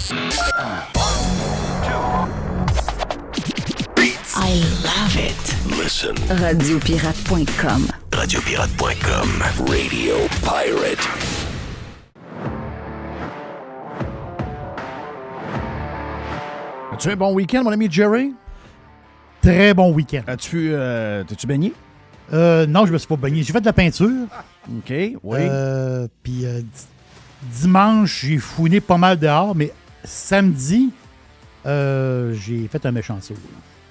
I love it. Listen. Radiopirate.com. Radiopirate.com. Radio Pirate. As-tu un bon week-end, mon ami Jerry? Très bon week-end. T'es-tu baigné? Non, je me suis pas baigné. J'ai fait de la peinture. OK, oui. Puis dimanche, j'ai fouiné pas mal dehors, mais samedi, j'ai fait un méchant saut.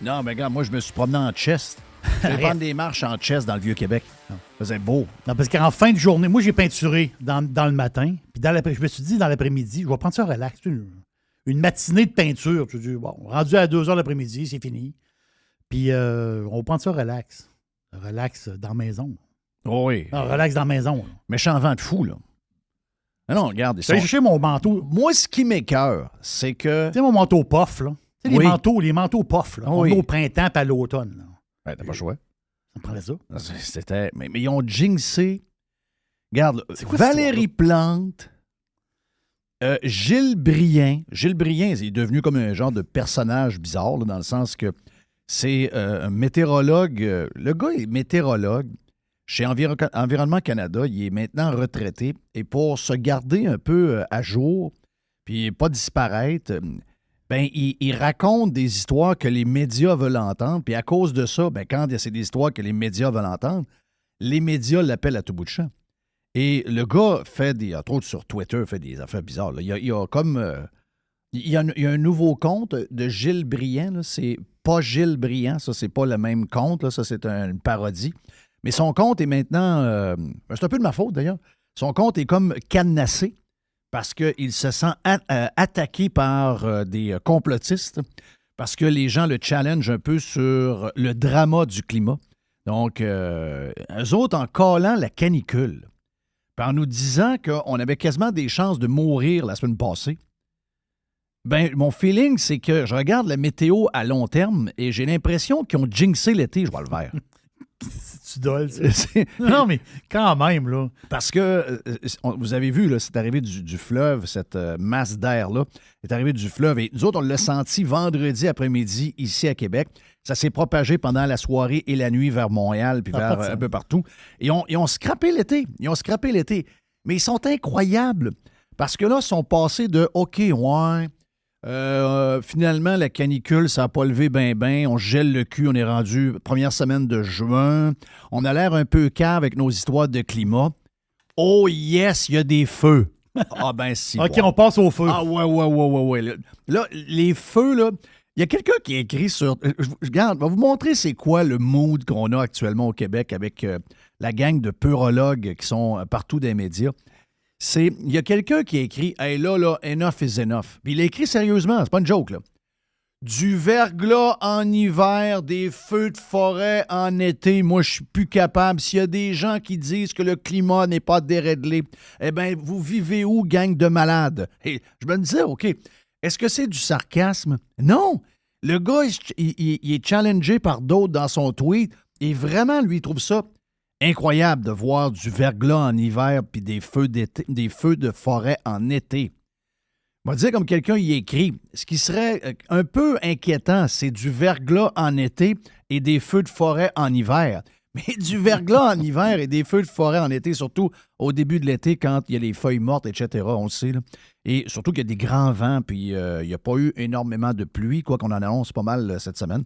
Non, mais regarde, moi, je me suis promené en chest. Je vais prendre des marches en chest dans le Vieux-Québec. Ça faisait beau. Non, parce qu'en fin de journée, moi, j'ai peinturé dans le matin. Puis je me suis dit, dans l'après-midi, je vais prendre ça relax. Une matinée de peinture. Tu dis, bon, rendu à 2 h l'après-midi, c'est fini. Puis on va prendre ça relax. Relax dans la maison. Oh oui. Non, relax dans la maison. Là. Méchant vent de fou, là. Mais non, regarde. J'ai cherché mon manteau. Moi, ce qui m'écoeure, c'est que... Tu sais, mon manteau puff, là. Tu sais, Oui. les manteaux puff, là. Oui. On est au printemps et à l'automne. Là. Ouais, t'as pas le choix. Ça me prendrait ça. C'était... Mais ils ont jinxé... Regarde, là, C'est quoi Valérie Plante, Gilles Brien. Gilles Brien, il est devenu comme un genre de personnage bizarre, là, dans le sens que c'est un météorologue. Le gars est météorologue chez Environnement Canada. Il est maintenant retraité. Et pour se garder un peu à jour, puis pas disparaître, ben, il raconte des histoires que les médias veulent entendre. Puis à cause de ça, ben, quand c'est des histoires que les médias veulent entendre, les médias l'appellent à tout bout de champ. Et le gars fait entre autres sur Twitter, fait des affaires bizarres. Là. Il y a comme... il y a un nouveau compte de Gilles Briand. Là. C'est pas Gilles Briand, ça, c'est pas le même compte. Là. Ça, c'est une parodie. Mais son compte est maintenant... c'est un peu de ma faute, d'ailleurs. Son compte est comme cadenassé parce qu'il se sent attaqué par des complotistes parce que les gens le challengent un peu sur le drama du climat. Donc, eux autres, en collant la canicule, puis en nous disant qu'on avait quasiment des chances de mourir la semaine passée, ben mon feeling, c'est que je regarde la météo à long terme et j'ai l'impression qu'ils ont jinxé l'été, je vois le vert. Tu doles, non, mais quand même, là. Parce que, vous avez vu, là, c'est arrivé du fleuve, cette masse d'air-là, est arrivé du fleuve. Et nous autres, on l'a senti vendredi après-midi ici à Québec. Ça s'est propagé pendant la soirée et la nuit vers Montréal, puis vers un peu partout. Et ils ont scrappé l'été. Ils ont scrappé l'été. Mais ils sont incroyables. Parce que là, ils sont passés de OK, ouais. Finalement, la canicule, ça n'a pas levé ben. On gèle le cul, on est rendu première semaine de juin. On a l'air un peu cave avec nos histoires de climat. Oh yes, il y a des feux. Ah ben si. OK, on passe au feu. Ah ouais. Là, les feux, là, il y a quelqu'un qui a écrit sur... Regarde, je vais vous montrer c'est quoi le mood qu'on a actuellement au Québec avec la gang de peurologues qui sont partout dans les médias. Il y a quelqu'un qui a écrit « Hey, là, enough is enough ». Puis il a écrit sérieusement, c'est pas une joke, là. Du verglas en hiver, des feux de forêt en été, moi, je suis plus capable. S'il y a des gens qui disent que le climat n'est pas déréglé, eh bien, vous vivez où, gang de malades? Et je me disais, OK, est-ce que c'est du sarcasme? Non! Le gars, il est challengé par d'autres dans son tweet et vraiment, lui, il trouve ça incroyable de voir du verglas en hiver puis des feux de forêt en été. On va dire comme quelqu'un y écrit, ce qui serait un peu inquiétant, c'est du verglas en été et des feux de forêt en hiver. Mais du verglas en hiver et des feux de forêt en été, surtout au début de l'été, quand il y a les feuilles mortes, etc., on le sait. Là. Et surtout qu'il y a des grands vents, puis il n'y a pas eu énormément de pluie, quoi qu'on en annonce pas mal cette semaine.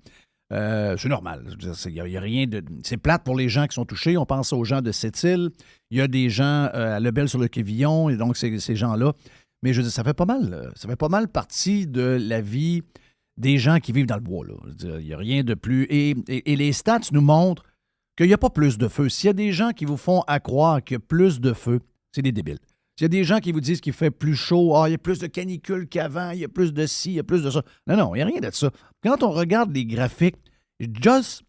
C'est normal. Il y a rien de... C'est plate pour les gens qui sont touchés. On pense aux gens de Sept-Îles. Il y a des gens à Lebel-sur-le-Quévillon, et donc ces gens-là. Mais je veux dire, ça fait pas mal partie de la vie des gens qui vivent dans le bois. Là. Il n'y a rien de plus. Et les stats nous montrent qu'il n'y a pas plus de feu. S'il y a des gens qui vous font croire qu'il y a plus de feu, c'est des débiles. S'il y a des gens qui vous disent qu'il fait plus chaud, il y a plus de canicule qu'avant, il y a plus de ci, il y a plus de ça. Non, il n'y a rien de ça. Quand on regarde les graphiques, just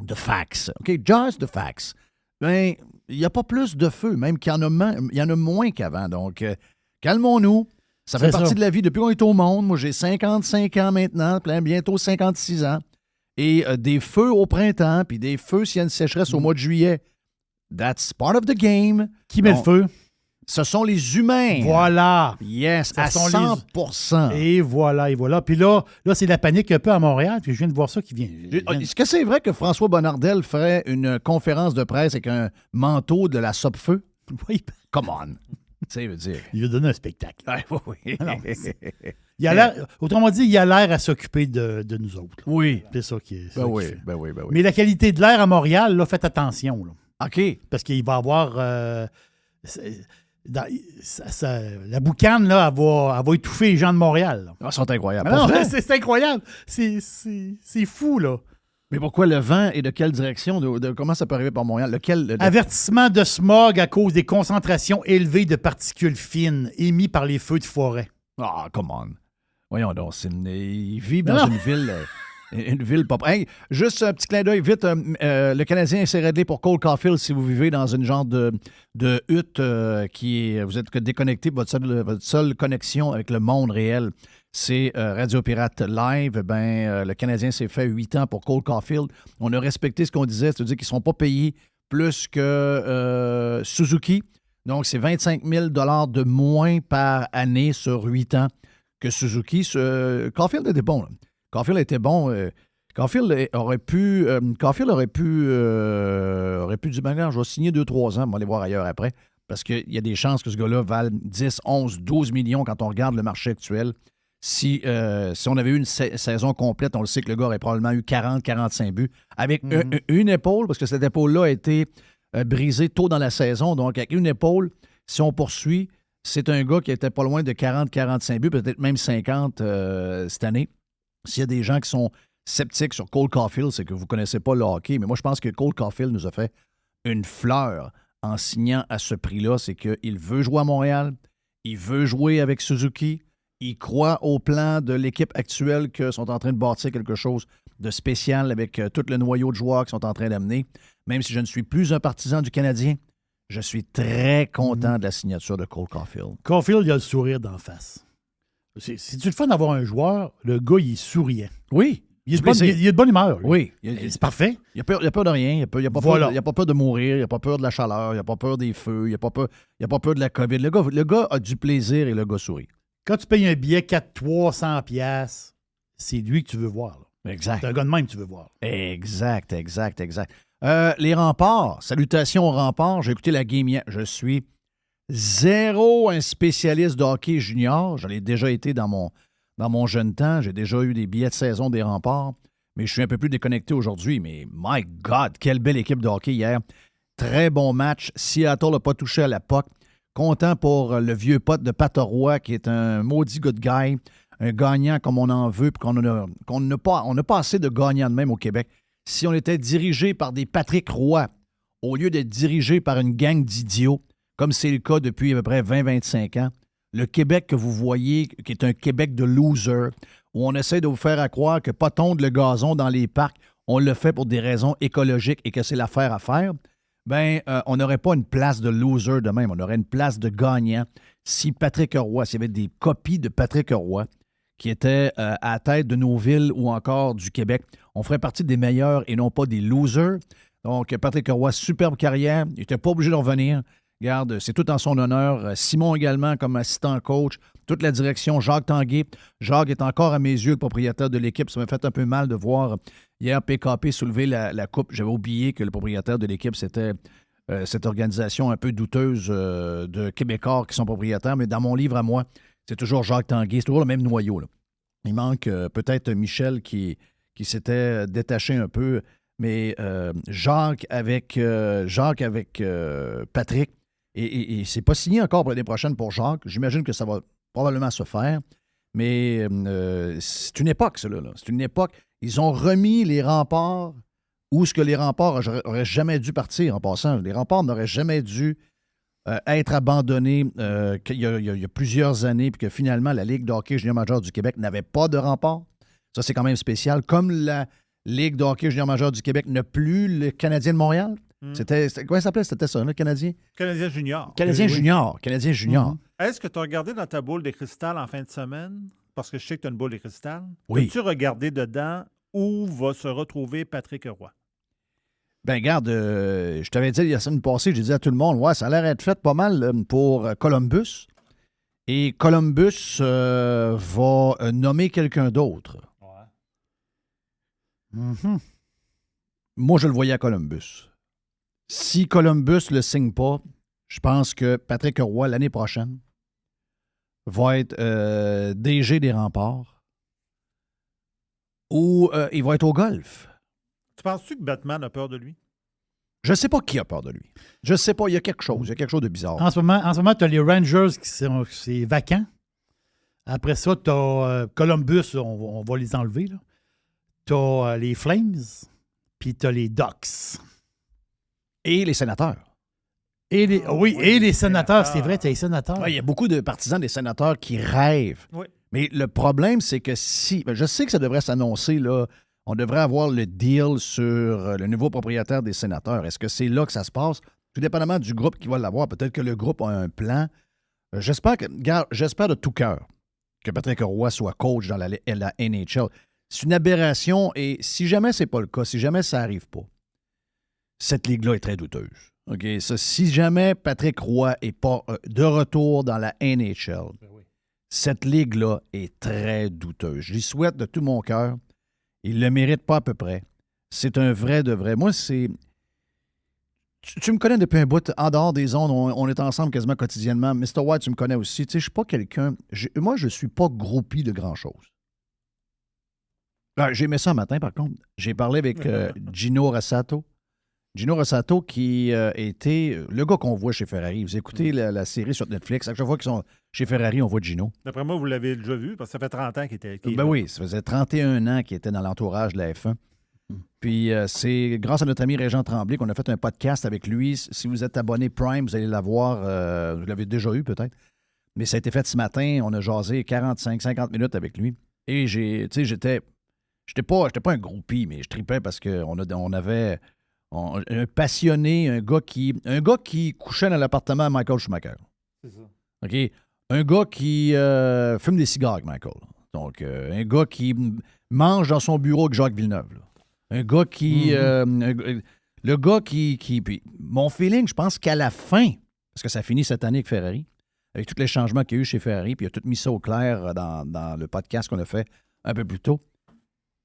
the facts, OK? Just the facts. Ben, il n'y a pas plus de feu, même qu'il y en a moins qu'avant. Donc, calmons-nous. Ça fait partie de la vie depuis qu'on est au monde. Moi, j'ai 55 ans maintenant, bientôt 56 ans. Et des feux au printemps, puis des feux s'il y a une sécheresse au mois de juillet. That's part of the game. Qui met le feu? Ce sont les humains. Voilà. Yes, Ce à sont 100%. Et voilà. Puis là, c'est la panique un peu à Montréal. Puis je viens de voir ça qui vient. Est-ce que c'est vrai que François Bonnardel ferait une conférence de presse avec un manteau de la Sopfeu? Oui. Come on. Tu sais, veut dire. Il a donné un spectacle. Oui. Non, il a l'air, autrement dit, il a l'air à s'occuper de nous autres. Là. Oui. C'est ça qui est. Ben oui. Mais la qualité de l'air à Montréal, là, faites attention. Là. OK. Parce qu'il va y avoir. La boucane, là, elle va étouffer les gens de Montréal. Là. Ah, ils sont incroyables. Non, Pour vrai? c'est incroyable. C'est fou, là. Mais pourquoi le vent et de quelle direction? Comment ça peut arriver par Montréal? Avertissement de smog à cause des concentrations élevées de particules fines émises par les feux de forêt. Ah, come on. Voyons donc. Ils vivent dans une ville... Une ville pop. Hey, juste un petit clin d'œil vite. Le Canadien s'est réglé pour Cole Caulfield si vous vivez dans une genre de hutte vous êtes déconnecté. Votre seule connexion avec le monde réel, c'est Radio Pirate Live. Le Canadien s'est fait 8 ans pour Cole Caulfield. On a respecté ce qu'on disait, c'est-à-dire qu'ils ne seront pas payés plus que Suzuki. Donc, c'est 25 000 $ de moins par année sur 8 ans que Suzuki. Caulfield était bon, là. Caulfield était bon. Caulfield aurait pu du bagage. Je vais signer 2-3 ans, on va aller voir ailleurs après. Parce qu'il y a des chances que ce gars-là vale 10, 11, 12 millions quand on regarde le marché actuel. Si on avait eu une saison complète, on le sait que le gars aurait probablement eu 40-45 buts. Avec une épaule, parce que cette épaule-là a été brisée tôt dans la saison. Donc, avec une épaule, si on poursuit, c'est un gars qui était pas loin de 40-45 buts, peut-être même 50 cette année. S'il y a des gens qui sont sceptiques sur Cole Caulfield, c'est que vous ne connaissez pas le hockey. Mais moi, je pense que Cole Caulfield nous a fait une fleur en signant à ce prix-là. C'est qu'il veut jouer à Montréal, il veut jouer avec Suzuki, il croit au plan de l'équipe actuelle qu'ils sont en train de bâtir quelque chose de spécial avec tout le noyau de joueurs qu'ils sont en train d'amener. Même si je ne suis plus un partisan du Canadien, je suis très content de la signature de Cole Caulfield. Caulfield, il a le sourire d'en face. C'est-tu le fun d'avoir un joueur, le gars, il est souriant. Oui. Il est de bonne humeur. Lui. Oui. C'est parfait. Il n'a peur de rien. Il n'a pas peur de mourir. Il n'a pas peur de la chaleur. Il n'a pas peur des feux. Il n'a pas peur de la COVID. Le gars a du plaisir et le gars sourit. Quand tu payes un billet 300$, c'est lui que tu veux voir. Là. Exact. C'est un gars de même que tu veux voir. Exact. Les remparts. Salutations aux remparts. J'ai écouté la game hier. Je suis zéro un spécialiste de hockey junior. Je l'ai déjà été dans mon jeune temps. J'ai déjà eu des billets de saison des remparts. Mais je suis un peu plus déconnecté aujourd'hui. Mais my God, quelle belle équipe de hockey hier. Très bon match. Seattle n'a pas touché à la puck. Content pour le vieux pote de Patte-Roy qui est un maudit good guy. Un gagnant comme on en veut. Puis on n'a pas assez de gagnants de même au Québec. Si on était dirigé par des Patrick Roy au lieu d'être dirigé par une gang d'idiots, comme c'est le cas depuis à peu près 20-25 ans, le Québec que vous voyez, qui est un Québec de losers, où on essaie de vous faire croire que pas tondre le gazon dans les parcs, on le fait pour des raisons écologiques et que c'est l'affaire à faire, on n'aurait pas une place de loser de même, on aurait une place de gagnant si Patrick Roy, s'il y avait des copies de Patrick Roy qui étaient à la tête de nos villes ou encore du Québec, on ferait partie des meilleurs et non pas des losers. Donc, Patrick Roy, superbe carrière, il n'était pas obligé de revenir. Regarde, c'est tout en son honneur. Simon également comme assistant coach. Toute la direction, Jacques Tanguay. Jacques est encore à mes yeux le propriétaire de l'équipe. Ça m'a fait un peu mal de voir hier PKP soulever la coupe. J'avais oublié que le propriétaire de l'équipe, c'était cette organisation un peu douteuse de Québécois qui sont propriétaires. Mais dans mon livre à moi, c'est toujours Jacques Tanguay. C'est toujours le même noyau, là. Il manque peut-être Michel qui s'était détaché un peu. Mais Jacques avec Patrick, et c'est pas signé encore pour l'année prochaine pour Jacques. J'imagine que ça va probablement se faire. Mais c'est une époque, ça, là. C'est une époque. Ils ont remis les remparts où ce que les remparts n'auraient jamais dû partir en passant. Les remparts n'auraient jamais dû être abandonnés il y a plusieurs années, puis que finalement, la Ligue de hockey junior majeur du Québec n'avait pas de remparts. Ça, c'est quand même spécial. Comme la Ligue de hockey junior majeur du Québec n'a plus le Canadien de Montréal. C'était comment ça s'appelait? C'était ça, le Canadien? Canadien junior. Canadien junior. Canadien junior. Est-ce que tu as regardé dans ta boule de cristal en fin de semaine? Parce que je sais que tu as une boule de cristal. Oui. As-tu regardé dedans où va se retrouver Patrick Roy? Ben, regarde, je t'avais dit la semaine passée, j'ai dit à tout le monde, ouais, ça a l'air d'être fait pas mal pour Columbus. Et Columbus va nommer quelqu'un d'autre. Mhm. Moi, je le voyais à Columbus. Si Columbus ne le signe pas, je pense que Patrick Roy, l'année prochaine, va être DG des Remparts ou il va être au golf. Tu penses-tu que Batman a peur de lui? Je ne sais pas qui a peur de lui. Je ne sais pas, il y a quelque chose de bizarre. En ce moment tu as les Rangers c'est vacant. Après ça, tu as Columbus, on va les enlever. Tu as les Flames, puis tu as les Ducks. Et les sénateurs. Et les sénateurs, c'est vrai, tu as les sénateurs. Ouais, il y a beaucoup de partisans des sénateurs qui rêvent. Oui. Mais le problème, c'est que si... Je sais que ça devrait s'annoncer, là. On devrait avoir le deal sur le nouveau propriétaire des sénateurs. Est-ce que c'est là que ça se passe? Tout dépendamment du groupe qui va l'avoir. Peut-être que le groupe a un plan. J'espère de tout cœur que Patrick Roy soit coach dans la NHL. C'est une aberration et si jamais c'est pas le cas, si jamais ça n'arrive pas, cette ligue-là est très douteuse. OK? Ça, si jamais Patrick Roy n'est pas de retour dans la NHL, cette ligue-là est très douteuse. Je lui souhaite de tout mon cœur. Il ne le mérite pas à peu près. C'est un vrai de vrai. Moi, c'est... Tu me connais depuis un bout. En dehors des ondes, on est ensemble quasiment quotidiennement. Mr. White, tu me connais aussi. Tu sais, je ne suis pas quelqu'un... Moi, je ne suis pas groupie de grand-chose. J'ai aimé ça un matin, par contre. J'ai parlé avec Gino Rossato. Gino Rossato qui était le gars qu'on voit chez Ferrari. Vous écoutez la série sur Netflix. À chaque fois qu'ils sont chez Ferrari, on voit Gino. D'après moi, vous l'avez déjà vu, parce que ça fait 30 ans qu'il était... Oui, ça faisait 31 ans qu'il était dans l'entourage de la F1. Puis c'est grâce à notre ami Régent Tremblay qu'on a fait un podcast avec lui. Si vous êtes abonné Prime, vous allez l'avoir. Vous l'avez déjà eu peut-être. Mais ça a été fait ce matin. On a jasé 45-50 minutes avec lui. Et j'étais pas un groupie, mais je tripais parce qu'on avait un passionné, un gars qui couchait dans l'appartement à Michael Schumacher. C'est ça. OK? Un gars qui fume des cigares avec Michael. Donc, un gars qui mange dans son bureau avec Jacques Villeneuve. Là. Un gars qui... le gars qui... Puis mon feeling, je pense qu'à la fin, parce que ça finit cette année avec Ferrari, avec tous les changements qu'il y a eu chez Ferrari, puis il a tout mis ça au clair dans le podcast qu'on a fait un peu plus tôt.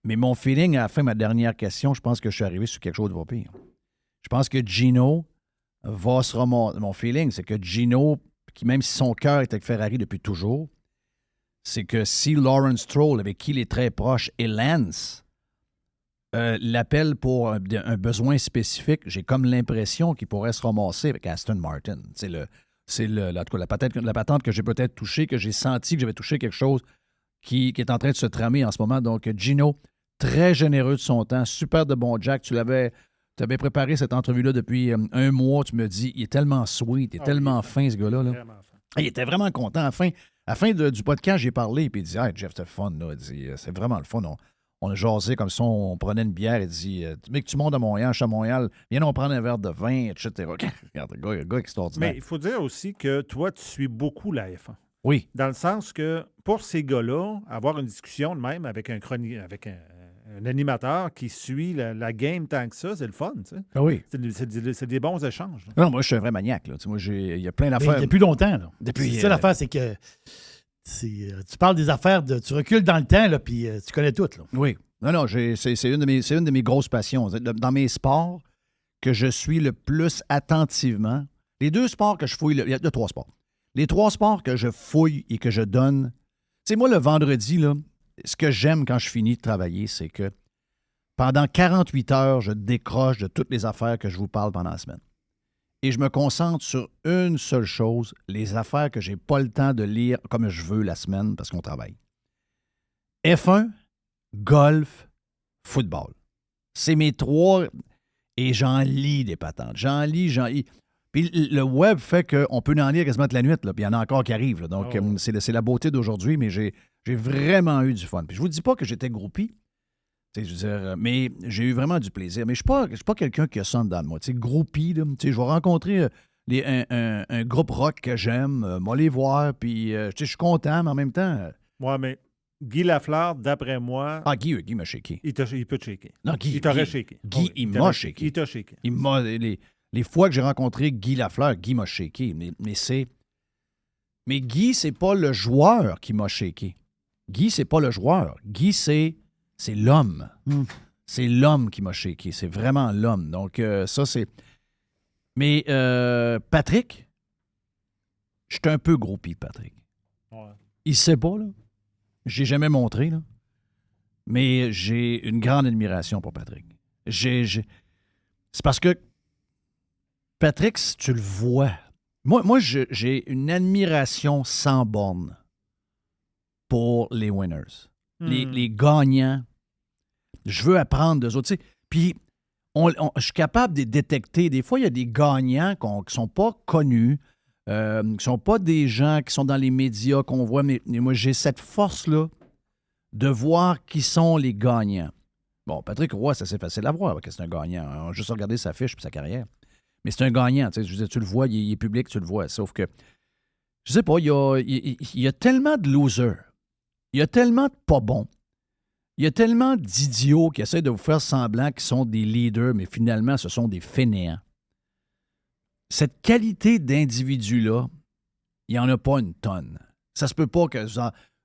Mais mon feeling, à la fin, ma dernière question, je pense que je suis arrivé sur quelque chose de pas pire. Je pense que Gino va se remonter. Mon feeling, c'est que Gino, qui même si son cœur est avec Ferrari depuis toujours, c'est que si Lawrence Stroll, avec qui il est très proche, et Lance l'appelle pour un besoin spécifique, j'ai comme l'impression qu'il pourrait se ramasser avec Aston Martin. C'est la patente que j'ai peut-être touchée, que j'ai senti que j'avais touché quelque chose qui est en train de se tramer en ce moment. Donc, Gino, très généreux de son temps, super de bon Jack. Tu avais préparé cette entrevue-là depuis un mois. Tu me dis, il est tellement sweet, il est tellement fin, ce gars-là. Là. Il était vraiment content. À la fin du podcast, j'ai parlé, puis il dit, « Hey, Jeff, c'était fun. » Il dit, « C'est vraiment le fun. On a jasé comme ça, on prenait une bière. Il dit, « Mec, tu montes à Montréal, je suis à Montréal. Viens, on prend un verre de vin, etc. » Regarde, le gars extraordinaire. Mais il faut dire aussi que toi, tu suis beaucoup la F1. Oui. Dans le sens que, pour ces gars-là, avoir une discussion de même avec un animateur qui suit la game tant que ça, c'est le fun, tu sais. Ah oui. C'est des bons échanges. Là. Non, moi, je suis un vrai maniaque. Là. Moi, il y a plein Mais d'affaires. depuis longtemps. Là. Depuis, c'est ça l'affaire, c'est que tu parles des affaires, tu recules dans le temps, là, puis tu connais tout. Là. Oui. Non, c'est une de mes grosses passions. Dans mes sports que je suis le plus attentivement, les deux sports que je fouille, il y a trois sports. Les trois sports que je fouille et que je donne, tu sais, moi, le vendredi, là, ce que j'aime quand je finis de travailler, c'est que pendant 48 heures, je décroche de toutes les affaires que je vous parle pendant la semaine. Et je me concentre sur une seule chose, les affaires que je n'ai pas le temps de lire comme je veux la semaine parce qu'on travaille. F1, golf, football. C'est mes trois... Et j'en lis des patentes. J'en lis. Puis le web fait qu'on peut en lire quasiment toute la nuit, là, puis il y en a encore qui arrivent. Là. Donc, c'est la beauté d'aujourd'hui, mais j'ai vraiment eu du fun. Puis je vous dis pas que j'étais groupie, je veux dire, mais j'ai eu vraiment du plaisir. Mais je ne suis pas quelqu'un qui a ça dans moi. Groupie, là, je vais rencontrer un groupe rock que j'aime, moi les voir, puis je suis content, mais en même temps... Ouais, mais Guy Lafleur, d'après moi, Ah, Guy m'a shaké. il peut te shaker. Non, Guy, Il t'aurait Guy- shaké. Guy, Oui, il t'aurait- m'a shaké. Il t'a shaké. Les fois que j'ai rencontré Guy Lafleur, Guy m'a shaké. Mais Guy, c'est pas le joueur qui m'a shaké. Guy, c'est pas le joueur. Guy, c'est l'homme. C'est l'homme qui m'a shaké. C'est vraiment l'homme. Donc, ça, c'est... Mais Patrick, je suis un peu groupie, Patrick. Ouais. Il sait pas, là. J'ai jamais montré, là. Mais j'ai une grande admiration pour Patrick. C'est parce que Patrick, si tu le vois, moi j'ai une admiration sans borne pour les winners, les gagnants. Je veux apprendre d'eux autres. Tu sais. Puis, je suis capable de les détecter. Des fois, il y a des gagnants qui ne sont pas connus, qui ne sont pas des gens qui sont dans les médias qu'on voit, mais moi, j'ai cette force-là de voir qui sont les gagnants. Bon, Patrick Roy, c'est assez facile à voir, parce que c'est un gagnant. On a juste regardé sa fiche et sa carrière. Mais c'est un gagnant. Tu sais, je veux dire, tu le vois, il est public, tu le vois. Sauf que, je sais pas, il y a tellement de losers. Il y a tellement de pas bons. Il y a tellement d'idiots qui essaient de vous faire semblant qu'ils sont des leaders, mais finalement, ce sont des fainéants. Cette qualité d'individu-là, il n'y en a pas une tonne. Ça se peut pas que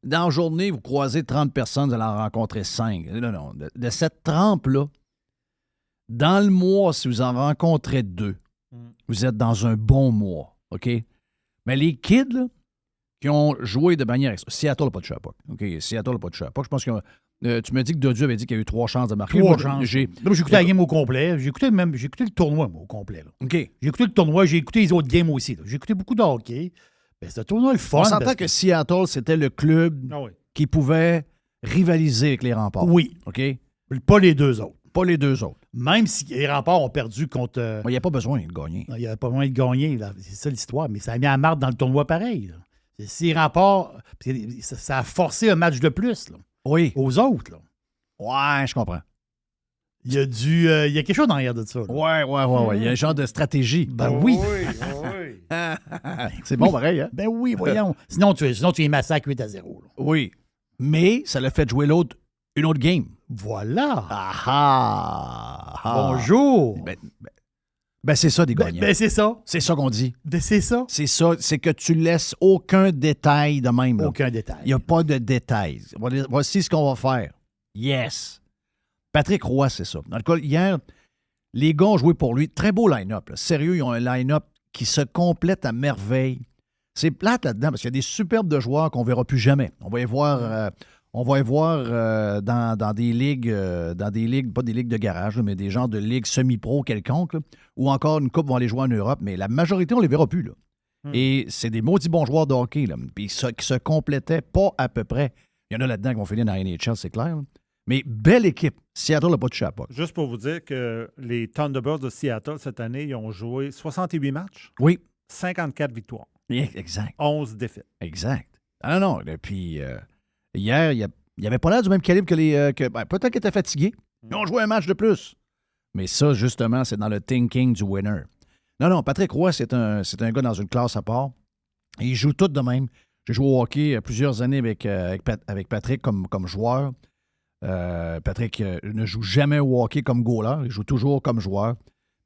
dans la journée, vous croisez 30 personnes, vous allez en rencontrer 5. Non. De cette trempe-là, dans le mois, si vous en rencontrez 2, vous êtes dans un bon mois, OK? Mais les kids, là, qui ont joué de manière... Seattle n'a pas de Sherbrooke. OK? Seattle n'a pas de Sherbrooke. Je pense que tu m'as dit que Dodu avait dit qu'il y a eu 3 chances de marquer. 3 chances. J'ai écouté la game au complet. J'ai écouté le tournoi, moi, au complet. Là. OK. J'ai écouté le tournoi, j'ai écouté les autres games aussi. Là. J'ai écouté beaucoup de hockey. Ben, c'était un tournoi le fun. On s'entend que Seattle, c'était le club qui pouvait rivaliser avec les Remparts. Oui. OK? Pas les deux autres. Pas les deux autres. Même si les Remparts ont perdu contre... Il n'y a pas besoin de gagner. Il n'y a pas besoin de gagner. Là. C'est ça l'histoire. Mais ça a mis à marde dans le tournoi pareil. Là. Si les Remparts... Ça a forcé un match de plus là, aux autres. Là. Ouais, je comprends. Il y a quelque chose dans l'arrière de ça. Là. Ouais. Il y a un genre de stratégie. Ben oui. C'est bon, pareil, hein? Ben oui, voyons. Sinon, tu es massacre 8-0. Là. Oui. Mais ça l'a fait jouer l'autre une autre game. Voilà. Ah. Bonjour. Ben c'est ça, des gagnants. Ben c'est ça. C'est ça qu'on dit. Ben c'est ça. C'est ça. C'est que tu laisses aucun détail de même. Là. Aucun détail. Il n'y a pas de détails. Voici ce qu'on va faire. Yes. Patrick Roy, c'est ça. Dans le cas, hier, les gars ont joué pour lui. Très beau line-up. Là. Sérieux, ils ont un line-up qui se complète à merveille. C'est plate là-dedans parce qu'il y a des superbes de joueurs qu'on ne verra plus jamais. On va y voir, dans des ligues, pas des ligues de garage, là, mais des genres de ligues semi-pro quelconques, là, ou encore une coupe vont aller jouer en Europe, mais la majorité, on ne les verra plus. Là. Et c'est des maudits bons joueurs de hockey, là, puis qui se complétaient pas à peu près. Il y en a là-dedans qui vont finir dans la NHL, c'est clair. Là. Mais belle équipe. Seattle n'a pas de chapeau. Juste pour vous dire que les Thunderbirds de Seattle, cette année, ils ont joué 68 matchs. Oui. 54 victoires. Exact. 11 défaites. Exact. Ah non. Et puis, hier, il n'y avait pas l'air du même calibre que les... peut-être qu'ils étaient fatigués. Ils ont joué un match de plus. Mais ça, justement, c'est dans le thinking du winner. Non, Patrick Roy, c'est un gars dans une classe à part. Et il joue tout de même. J'ai joué au hockey plusieurs années avec Patrick comme joueur. Patrick ne joue jamais au hockey comme goaler. Il joue toujours comme joueur.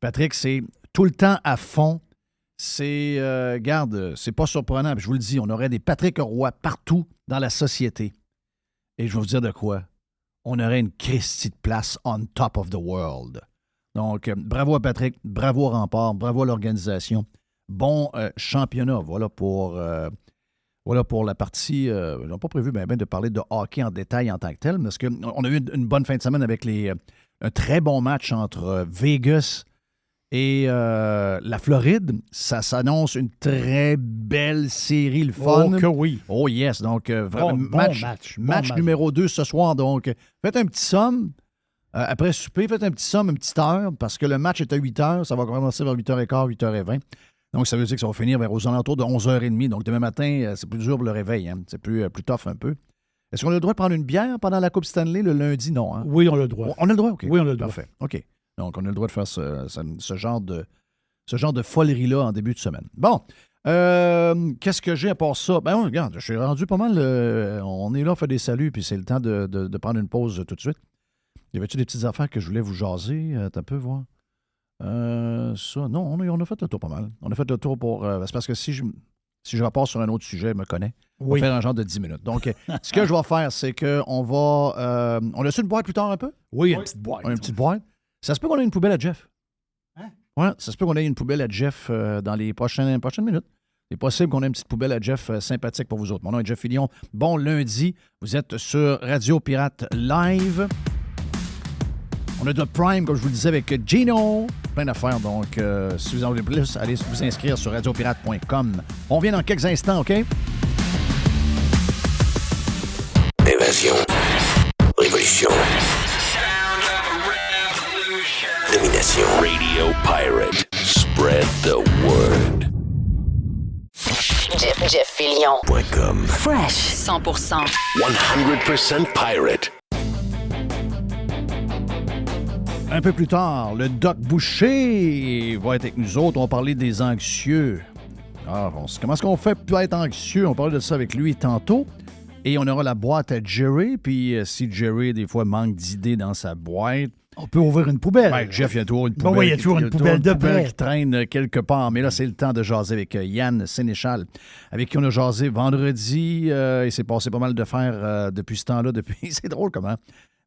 Patrick, c'est tout le temps à fond. C'est, c'est pas surprenant. Je vous le dis, on aurait des Patrick Roy partout dans la société. Et je vais vous dire de quoi. On aurait une Christie de place on top of the world. Donc, bravo à Patrick, bravo au Rempart, bravo à l'organisation. Bon championnat. Voilà pour la partie. Ils n'ont pas prévu de parler de hockey en détail en tant que tel, parce qu'on a eu une bonne fin de semaine avec un très bon match entre Vegas et la Floride. Ça s'annonce une très belle série, le fun. Oh que oui. Oh yes. Donc, vraiment, match bon numéro 2 ce soir. Donc, faites un petit somme. Après souper, faites un petit somme, une petite heure, parce que le match est à 8 h. Ça va commencer vers 8h15, 8h20. Donc, ça veut dire que ça va finir aux alentours de 11h30. Donc, demain matin, c'est plus dur pour le réveil. Hein? C'est plus tough un peu. Est-ce qu'on a le droit de prendre une bière pendant la Coupe Stanley le lundi? Non. Hein? Oui, on a le droit. On a le droit? OK. Oui, on a le droit. Parfait. OK. Donc, on a le droit de faire ce genre de folerie-là en début de semaine. Bon. Qu'est-ce que j'ai à part ça? Ben, regarde, je suis rendu pas mal. On est là, on fait des saluts, puis c'est le temps de prendre une pause tout de suite. Y avait-tu des petites affaires que je voulais vous jaser? T'as un peu voir. Ça, non, on a fait le tour pas mal. On a fait le tour pour. C'est parce que si je repars sur un autre sujet, il me connaît. On va faire un genre de 10 minutes. Donc, ce que je vais faire, c'est qu'on va. On a-tu une boîte plus tard un peu? Oui, une petite boîte. On a une petite boîte. Ça se peut qu'on ait une poubelle à Jeff. Hein? Ouais, ça se peut qu'on ait une poubelle à Jeff dans les prochaines minutes. Il est possible qu'on ait une petite poubelle à Jeff sympathique pour vous autres. Mon nom est Jeff Fillion. Bon lundi. Vous êtes sur Radio Pirate Live. On a de Prime, comme je vous le disais, avec Gino. Plein d'affaires. Donc, si vous en voulez plus, allez vous inscrire sur radiopirate.com. On revient dans quelques instants, OK? Évasion. Révolution. Domination. Radio Pirate. Spread the word. Jeff Fillion. .com. Fresh 100%. 100% pirate. Un peu plus tard, le Doc Boucher va être avec nous autres. On va parler des anxieux. Comment est-ce qu'on fait pour être anxieux? On parlait de ça avec lui tantôt. Et on aura la boîte à Jerry. Puis si Jerry, des fois, manque d'idées dans sa boîte... On peut ouvrir une poubelle. Ben, Jeff, il y a toujours une poubelle. Bon, oui, il y a toujours une poubelle de près. Qui traîne quelque part. Mais là, c'est le temps de jaser avec Yann Sénéchal, avec qui on a jasé vendredi. Il s'est passé pas mal de faire depuis ce temps-là. C'est drôle comment,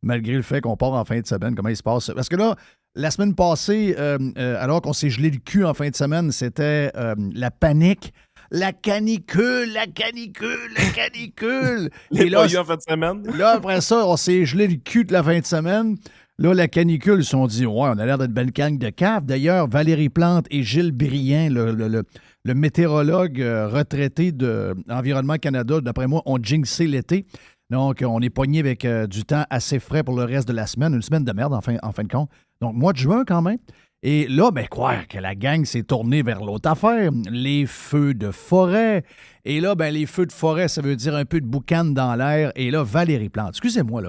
malgré le fait qu'on part en fin de semaine, comment il se passe. Parce que là, la semaine passée, alors qu'on s'est gelé le cul en fin de semaine, c'était la panique. La canicule. Les là, pas eu en fin de semaine. Là, après ça, on s'est gelé le cul de la fin de semaine. Là, la canicule, ils se sont dit, ouais, on a l'air d'être belle gang de cave. D'ailleurs, Valérie Plante et Gilles Briand, le météorologue retraité de Environnement Canada, d'après moi, ont jinxé l'été. Donc, on est pogné avec du temps assez frais pour le reste de la semaine. Une semaine de merde, en fin de compte. Donc, mois de juin, quand même. Et là, ben quoi, que la gang s'est tournée vers l'autre affaire, les feux de forêt. Et là, ben les feux de forêt, ça veut dire un peu de boucan dans l'air. Et là, Valérie Plante, excusez-moi, là.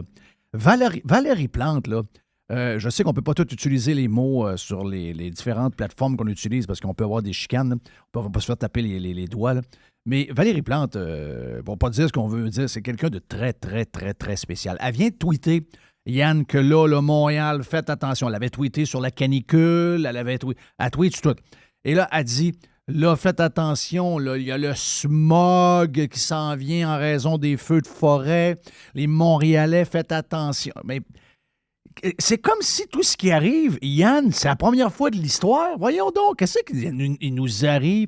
Valérie Plante, là, je sais qu'on ne peut pas tout utiliser les mots sur les différentes plateformes qu'on utilise parce qu'on peut avoir des chicanes. On ne peut pas se faire taper les doigts, là. Mais Valérie Plante, pour ne pas dire ce qu'on veut dire, c'est quelqu'un de très, très, très, très spécial. Elle vient de tweeter, Yann, que là, Montréal, faites attention. Elle avait tweeté sur la canicule, elle tweet sur tout. Et là, elle dit, là, faites attention, là, il y a le smog qui s'en vient en raison des feux de forêt. Les Montréalais, faites attention. Mais c'est comme si tout ce qui arrive, Yann, c'est la première fois de l'histoire. Voyons donc, qu'est-ce qui nous arrive?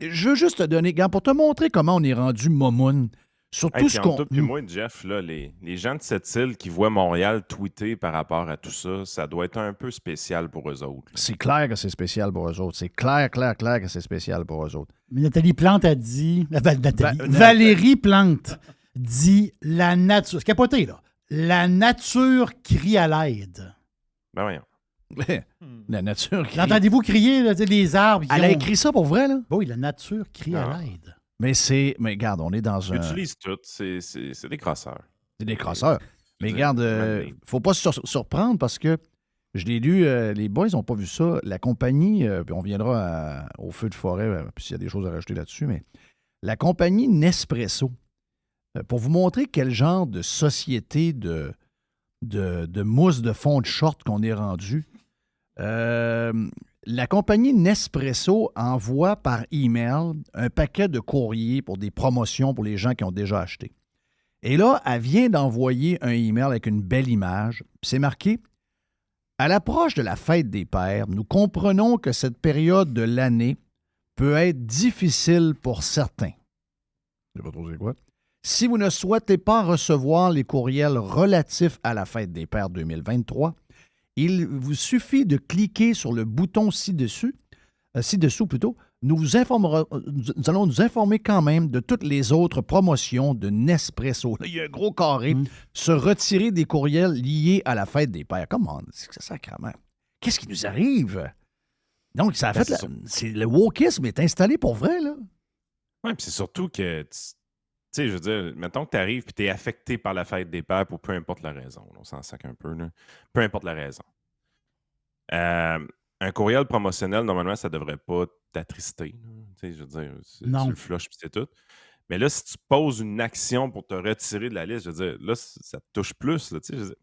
Je veux juste te donner, pour te montrer comment on est rendu momoun. Sur tout ce qu'on... Puis moi, Jeff, là, les gens de cette île qui voient Montréal tweeter par rapport à tout ça, ça doit être un peu spécial pour eux autres. C'est clair que c'est spécial pour eux autres. C'est clair que c'est spécial pour eux autres. Mais Nathalie Plante a dit... Valérie Plante dit la nature... C'est capoté, là. La nature crie à l'aide. Ben voyons. La nature crie... L'entendez-vous crier, là, les arbres... Elle a écrit ça pour vrai, là? Oui, la nature crie à l'aide. Mais regarde, on est dans un... Ils utilisent tout. C'est des crosseurs. C'est des crosseurs. Mais regarde, faut pas se surprendre parce que je l'ai lu, les boys n'ont pas vu ça. La compagnie, puis on viendra au feu de forêt, puis s'il y a des choses à rajouter là-dessus, mais la compagnie Nespresso, pour vous montrer quel genre de société de mousse de fond de short qu'on est rendu, la compagnie Nespresso envoie par email un paquet de courriers pour des promotions pour les gens qui ont déjà acheté. Et là, elle vient d'envoyer un email avec une belle image. Puis c'est marqué « À l'approche de la fête des pères, nous comprenons que cette période de l'année peut être difficile pour certains. » Je ne sais pas trop c'est quoi. « Si vous ne souhaitez pas recevoir les courriels relatifs à la fête des pères 2023, il vous suffit de cliquer sur le bouton ci-dessous. Nous allons nous informer quand même de toutes les autres promotions de Nespresso. Là, il y a un gros carré. Se retirer des courriels liés à la fête des pères. Comment? C'est sacrément. Qu'est-ce qui nous arrive? Donc, ça a fait... le wokisme est installé pour vrai, là. Oui, puis c'est surtout que... Tu sais, je veux dire, mettons que tu arrives et tu es affecté par la fête des pères pour peu importe la raison. On s'en sac un peu, là. Peu importe la raison. Un courriel promotionnel, normalement, ça ne devrait pas t'attrister. Je veux dire, Non. tu le flushes puis c'est tout. Mais là, si tu poses une action pour te retirer de la liste, je veux dire, là, ça te touche plus. Là, je veux dire.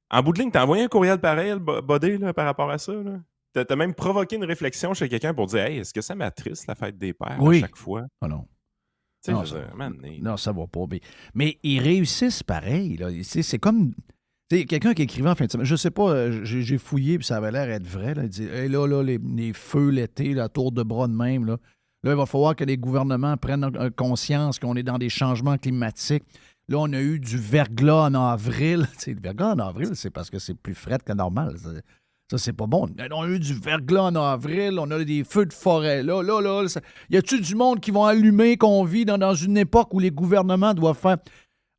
En bout de ligne, t'as envoyé un courriel pareil, Bodé, là, par rapport à ça. Là. T'as même provoqué une réflexion chez quelqu'un pour dire hey, est-ce que ça m'attriste la fête des pères à chaque fois? Ah non. Tu sais, Non, je veux dire, man, non, ça va pas. Mais ils réussissent pareil. Là. C'est comme. Tu sais, quelqu'un qui écrivait en fin de semaine, je sais pas, j'ai fouillé puis ça avait l'air d'être vrai. Là. Il dit hey, là, les feux l'été, la tour de bras de même. Là, il va falloir que les gouvernements prennent conscience qu'on est dans des changements climatiques. Là, on a eu du verglas en avril. Tu sais, le verglas en avril, c'est parce que c'est plus frais que normal. Ça, c'est pas bon. On a eu du verglas en avril, on a eu des feux de forêt. Là, y a-tu du monde qui vont allumer qu'on vit dans une époque où les gouvernements doivent faire...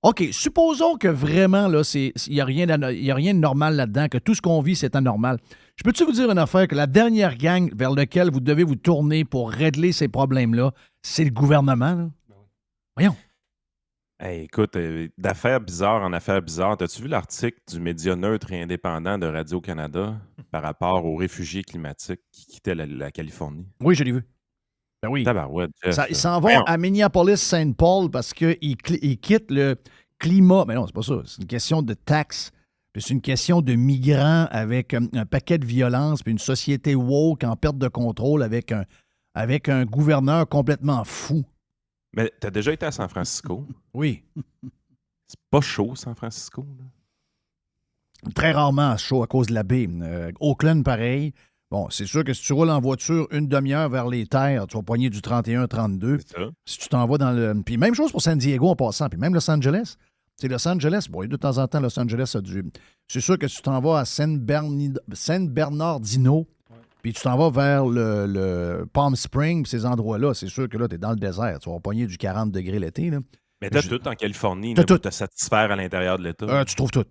OK, supposons que vraiment, là, il n'y a rien de normal là-dedans, que tout ce qu'on vit, c'est anormal. Je peux-tu vous dire une affaire, que la dernière gang vers laquelle vous devez vous tourner pour régler ces problèmes-là, c'est le gouvernement, là? Voyons. Hey, écoute, d'affaires bizarres en affaires bizarres, as-tu vu l'article du média neutre et indépendant de Radio-Canada par rapport aux réfugiés climatiques qui quittaient la Californie? Oui, je l'ai vu. Ben oui. Tabarouette, Jeff, Ils s'en vont à Minneapolis-Saint-Paul parce qu'ils quittent le climat. Mais non, c'est pas ça. C'est une question de taxes. Puis c'est une question de migrants avec un paquet de violence, puis une société woke en perte de contrôle avec un gouverneur complètement fou. Mais t'as déjà été à San Francisco? Oui. C'est pas chaud, San Francisco, là? Très rarement chaud à cause de la baie. Oakland, pareil. Bon, c'est sûr que si tu roules en voiture une demi-heure vers les terres, tu vas poigner du 31-32. C'est ça. Si tu t'en vas dans le... Puis même chose pour San Diego en passant. Puis même Los Angeles. C'est Los Angeles. Bon, de temps en temps, Los Angeles a du... C'est sûr que si tu t'en vas à San Bernardino, puis tu t'en vas vers le Palm Springs, ces endroits-là, c'est sûr que là, tu es dans le désert. Tu vas pogner du 40 degrés l'été, là. Mais t'as tout en Californie T'as là, pour tout. te satisfaire à l'intérieur de l'État. Tu trouves tout.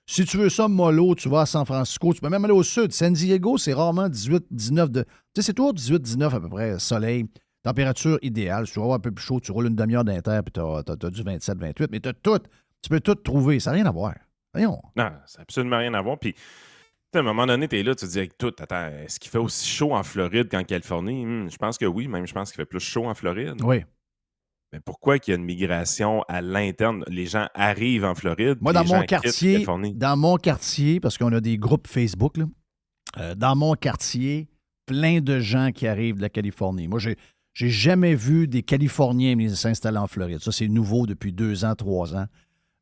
Si tu veux ça mollo, tu vas à San Francisco. Tu peux même aller au sud. San Diego, c'est rarement 18, 19 de... Tu sais, c'est toujours 18, 19 à peu près, soleil. Température idéale. Si tu vas avoir un peu plus chaud, tu roules une demi-heure d'inter, puis t'as du 27, 28. Mais t'as tout. Tu peux tout trouver. Ça n'a rien à voir. Voyons. Non, ça n'a absolument rien à voir. Puis, à un moment donné, tu es là, tu te dis, avec tout, attends, est-ce qu'il fait aussi chaud en Floride qu'en Californie? Je pense que oui, même je pense qu'il fait plus chaud en Floride. Oui. Mais pourquoi qu'il y a une migration à l'interne? Les gens arrivent en Floride. Moi, dans mon quartier, parce qu'on a des groupes Facebook, là, dans mon quartier, plein de gens qui arrivent de la Californie. Moi, j'ai jamais vu des Californiens venir s'installer en Floride. Ça, c'est nouveau depuis 2 ans, 3 ans.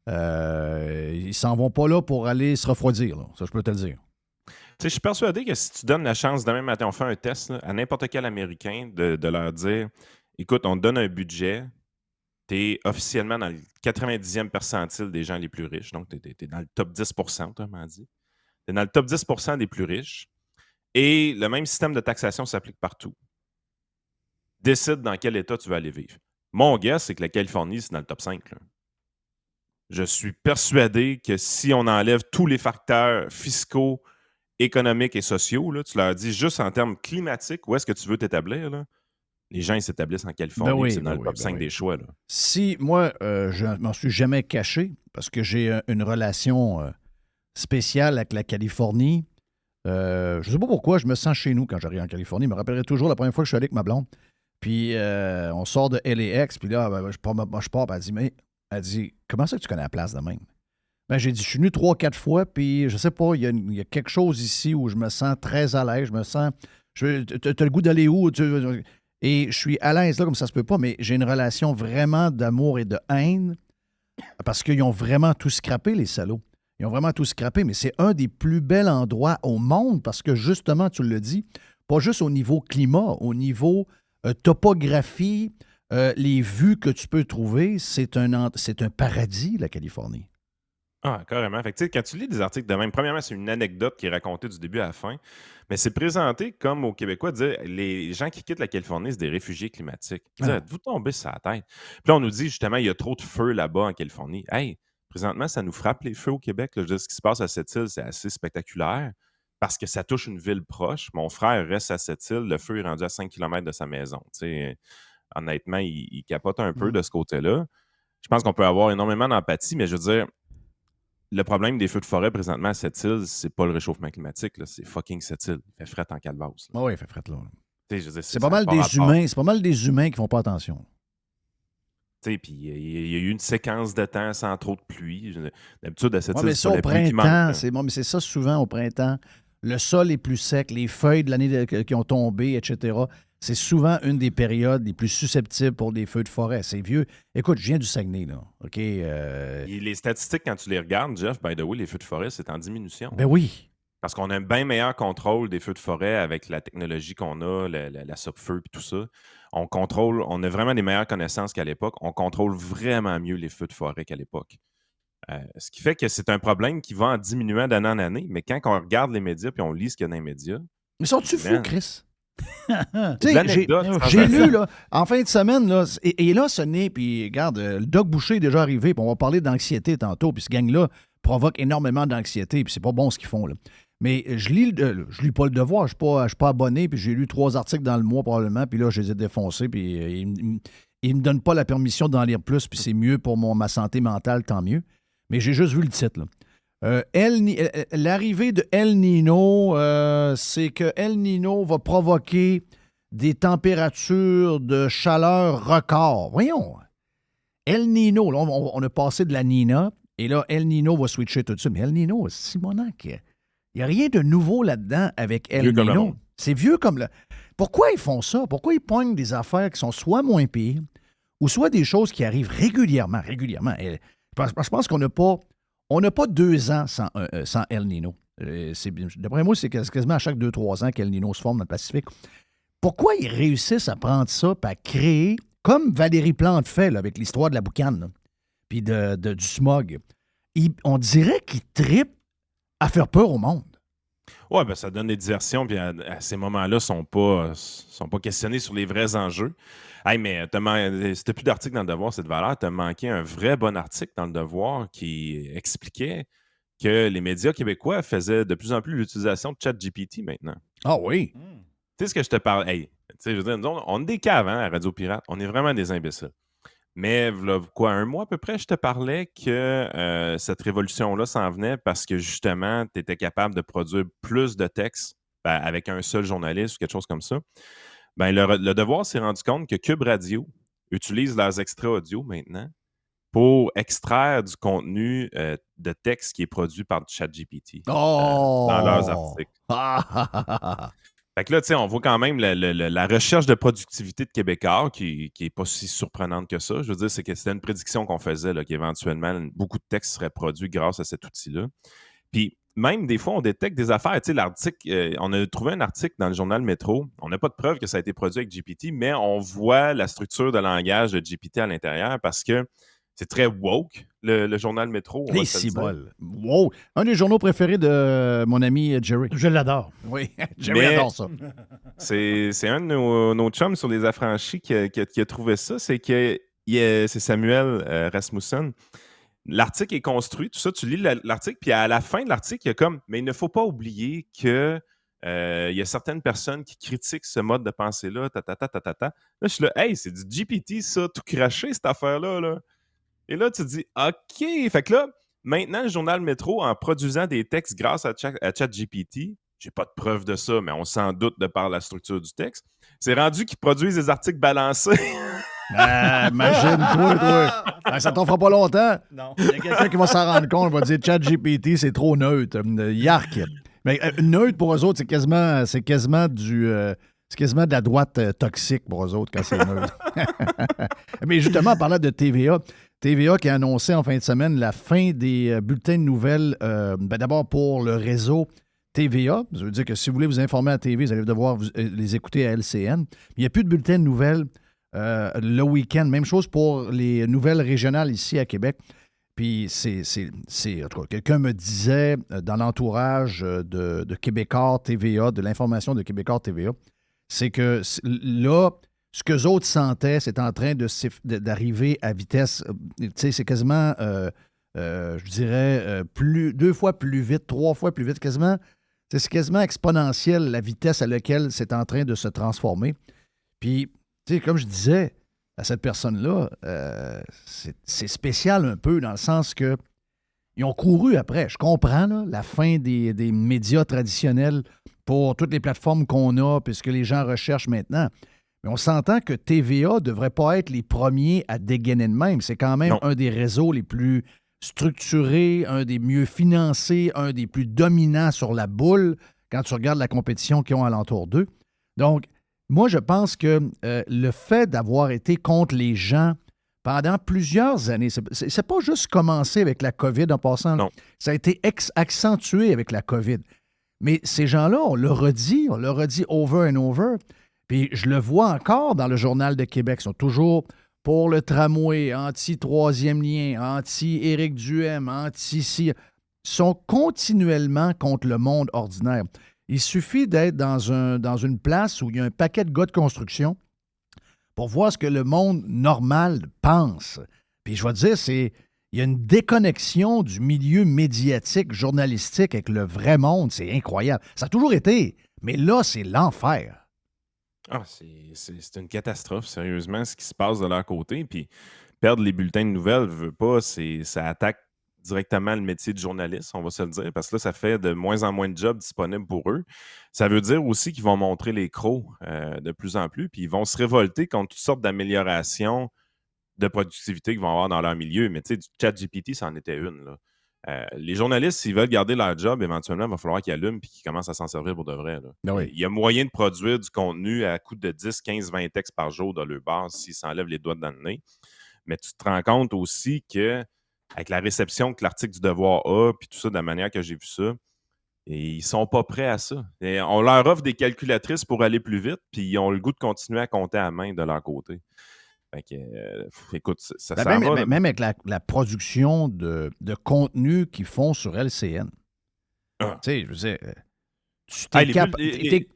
Ils s'en vont pas là pour aller se refroidir, là. Ça, je peux te le dire. Tu sais, je suis persuadé que si tu donnes la chance, demain matin, on fait un test là, à n'importe quel Américain de leur dire, écoute, on te donne un budget, tu es officiellement dans le 90e percentile des gens les plus riches. Donc, tu es dans le top 10 autrement dit. Tu es dans le top 10 des plus riches. Et le même système de taxation s'applique partout. Décide dans quel État tu veux aller vivre. Mon guess, c'est que la Californie, c'est dans le top 5. Là. Je suis persuadé que si on enlève tous les facteurs fiscaux, économiques et sociaux, là, tu leur dis juste en termes climatiques, où est-ce que tu veux t'établir, là? Les gens, ils s'établissent en Californie, c'est dans le top 5 des choix. Là. Si, moi, je m'en suis jamais caché, parce que j'ai une relation spéciale avec la Californie. Je sais pas pourquoi, je me sens chez nous quand j'arrive en Californie. Je me rappellerai toujours la première fois que je suis allé avec ma blonde. Puis, on sort de LAX, puis là, je pars, puis elle dit, comment ça que tu connais la place de même? Ben, j'ai dit, je suis venu 3-4 fois, puis je sais pas, il y a quelque chose ici où je me sens très à l'aise, je me sens... T'as le goût d'aller où? Et je suis à l'aise là, comme ça se peut pas, mais j'ai une relation vraiment d'amour et de haine parce qu'ils ont vraiment tout scrappé, les salauds. Ils ont vraiment tout scrappé, mais c'est un des plus bels endroits au monde parce que, justement, tu le dis, pas juste au niveau climat, au niveau topographie, les vues que tu peux trouver, c'est un paradis, la Californie. Ah, carrément. Fait que, quand tu lis des articles de même, premièrement, c'est une anecdote qui est racontée du début à la fin, mais c'est présenté comme aux Québécois, dire les gens qui quittent la Californie, c'est des réfugiés climatiques. Êtes-vous tombés sur la tête? Puis là, on nous dit justement, il y a trop de feux là-bas en Californie. Hey, présentement, ça nous frappe les feux au Québec. Là. Je veux dire, ce qui se passe à cette île, c'est assez spectaculaire parce que ça touche une ville proche. Mon frère reste à cette île, le feu est rendu à 5 km de sa maison. T'sais, honnêtement, il capote un peu de ce côté-là. Je pense qu'on peut avoir énormément d'empathie, mais je veux dire, le problème des feux de forêt présentement à cette île, c'est pas le réchauffement climatique, là, c'est fucking cette île. Il fait fret en calvasse. Oui, il fait fret là. Je veux dire, C'est pas mal des humains. C'est pas mal des humains qui font pas attention. Puis il y a eu une séquence de temps sans trop de pluie. D'habitude, à cette Ouais, mais ça, au printemps, mais c'est ça souvent au printemps. Le sol est plus sec, les feuilles de l'année qui ont tombé, etc. C'est souvent une des périodes les plus susceptibles pour des feux de forêt. C'est vieux. Écoute, je viens du Saguenay, là. OK? Les statistiques, quand tu les regardes, Jeff, by the way, les feux de forêt, c'est en diminution. Ben oui. Parce qu'on a un bien meilleur contrôle des feux de forêt avec la technologie qu'on a, la SOP-feu et tout ça. On a vraiment des meilleures connaissances qu'à l'époque. On contrôle vraiment mieux les feux de forêt qu'à l'époque. Ce qui fait que c'est un problème qui va en diminuant d'année en année. Mais quand on regarde les médias puis on lit ce qu'il y a dans les médias... Mais sont-tu fous, Chris? J'ai lu, là, en fin de semaine, là, et là, ce n'est... Puis, regarde, le Doc Boucher est déjà arrivé, puis on va parler d'anxiété tantôt, puis ce gang-là provoque énormément d'anxiété, puis c'est pas bon ce qu'ils font, là. Mais je lis pas le Devoir, je suis pas abonné, puis j'ai lu 3 articles dans le mois probablement, puis là, je les ai défoncés, puis ils me donnent pas la permission d'en lire plus, puis c'est mieux pour ma santé mentale, tant mieux. Mais j'ai juste vu le titre, là. L'arrivée de El Nino, c'est que El Nino va provoquer des températures de chaleur record. Voyons. El Nino, là, on a passé de la Nina, et là, El Nino va switcher tout de suite. Mais El Nino, Simonac, il n'y a rien de nouveau là-dedans avec El Nino. C'est vieux comme le... Pourquoi ils font ça? Pourquoi ils poignent des affaires qui sont soit moins pires, ou soit des choses qui arrivent régulièrement? Et je pense qu'on n'a pas 2 ans sans El Nino. D'après moi, c'est quasiment à chaque 2-3 ans qu'El Nino se forme dans le Pacifique. Pourquoi ils réussissent à prendre ça et à créer, comme Valérie Plante fait là, avec l'histoire de la boucane, puis du smog, on dirait qu'ils trippent à faire peur au monde. Oui, ben ça donne des diversions, puis à ces moments-là, ne sont pas questionnés sur les vrais enjeux. Hey, mais si tu n'as plus d'article dans le Devoir, c'est de valeur. Tu as manqué un vrai bon article dans le Devoir qui expliquait que les médias québécois faisaient de plus en plus l'utilisation de ChatGPT maintenant. Ah oui? Tu sais ce que je te parle? Hey, je veux dire, on est des caves à Radio Pirate. On est vraiment des imbéciles. Mais, un mois à peu près, je te parlais que cette révolution-là s'en venait parce que, justement, tu étais capable de produire plus de textes avec un seul journaliste ou quelque chose comme ça. Ben, le Devoir s'est rendu compte que Cube Radio utilise leurs extraits audio maintenant pour extraire du contenu de texte qui est produit par ChatGPT dans leurs articles. Fait que là, tu sais, on voit quand même la recherche de productivité de Québécois qui n'est pas si surprenante que ça. Je veux dire, c'est que c'était une prédiction qu'on faisait, là, qu'éventuellement, beaucoup de textes seraient produits grâce à cet outil-là. Puis, même des fois, on détecte des affaires. Tu sais, l'article, on a trouvé un article dans le journal Métro. On n'a pas de preuve que ça a été produit avec GPT, mais on voit la structure de langage de GPT à l'intérieur parce que c'est très woke, le journal Métro. Les ciboles. Wow! Un des journaux préférés de mon ami Jerry. Je l'adore. Oui, Jerry adore ça. C'est un de nos chums sur les affranchis qui a trouvé ça. C'est Samuel Rasmussen. L'article est construit, tout ça, tu lis l'article, puis à la fin de l'article, il y a comme, mais il ne faut pas oublier que il y a certaines personnes qui critiquent ce mode de pensée-là, Là, je suis là, hey, c'est du GPT, ça, tout craché, cette affaire-là, là. Et là, tu te dis, OK. Fait que là, maintenant, le journal Métro, en produisant des textes grâce à ChatGPT, j'ai pas de preuve de ça, mais on s'en doute de par la structure du texte, c'est rendu qu'ils produisent des articles balancés. Imagine-toi, toi. Ben, ça t'en fera pas longtemps. Non. Il y a quelqu'un qui va s'en rendre compte, va dire ChatGPT, c'est trop neutre. Yark. Mais neutre pour eux autres, c'est quasiment c'est quasiment de la droite toxique pour eux autres quand c'est neutre. Mais justement, en parlant de TVA qui a annoncé en fin de semaine la fin des bulletins de nouvelles, d'abord pour le réseau TVA. Ça veut dire que si vous voulez vous informer à TV, vous allez devoir les écouter à LCN. Il n'y a plus de bulletins de nouvelles le week-end. Même chose pour les nouvelles régionales ici à Québec. Puis en tout cas, quelqu'un me disait dans l'entourage de Québécois TVA, de l'information de Québécois TVA, c'est que là, ce qu'eux autres sentaient, c'est en train d'arriver à vitesse, tu sais, c'est quasiment, je dirais, 2 fois plus vite, 3 fois plus vite, quasiment, c'est quasiment exponentiel la vitesse à laquelle c'est en train de se transformer. Puis, tu sais, comme je disais à cette personne-là, c'est spécial un peu dans le sens que ils ont couru après. Je comprends là, la fin des médias traditionnels pour toutes les plateformes qu'on a, puis ce que les gens recherchent maintenant. Mais on s'entend que TVA ne devrait pas être les premiers à dégainer de même. C'est quand même un des réseaux les plus structurés, un des mieux financés, un des plus dominants sur la boule quand tu regardes la compétition qu'ils ont alentour d'eux. Donc, moi, je pense que le fait d'avoir été contre les gens pendant plusieurs années, c'est pas juste commencé avec la COVID en passant. Non. Ça a été accentué avec la COVID. Mais ces gens-là, on leur a dit over and over. Puis je le vois encore dans le Journal de Québec. Ils sont toujours pour le tramway, anti-troisième lien, anti-Éric Duhem, anti-ci. Ils sont continuellement contre le monde ordinaire. Il suffit d'être dans une place où il y a un paquet de gars de construction pour voir ce que le monde normal pense. Puis je vais te dire, il y a une déconnexion du milieu médiatique, journalistique avec le vrai monde. C'est incroyable. Ça a toujours été, mais là, c'est l'enfer. Ah, c'est une catastrophe, sérieusement, ce qui se passe de leur côté. Puis perdre les bulletins de nouvelles, veut pas, ça attaque directement le métier de journaliste, on va se le dire, parce que là, ça fait de moins en moins de jobs disponibles pour eux. Ça veut dire aussi qu'ils vont montrer les crocs de plus en plus, puis ils vont se révolter contre toutes sortes d'améliorations de productivité qu'ils vont avoir dans leur milieu. Mais tu sais, du ChatGPT, c'en était une, là. Les journalistes, s'ils veulent garder leur job, éventuellement, il va falloir qu'ils allument et qu'ils commencent à s'en servir pour de vrai. Là. Ben oui. Il y a moyen de produire du contenu à coût de 10, 15, 20 textes par jour dans leur base s'ils s'enlèvent les doigts dans le nez. Mais tu te rends compte aussi que avec la réception que l'article du Devoir a, puis tout ça, de la manière que j'ai vu ça, et ils sont pas prêts à ça. Et on leur offre des calculatrices pour aller plus vite, puis ils ont le goût de continuer à compter à main de leur côté. Fait que, écoute, ça Ben, s'en va. même avec la production de contenu qu'ils font sur LCN. Ah. Tu sais, je veux dire,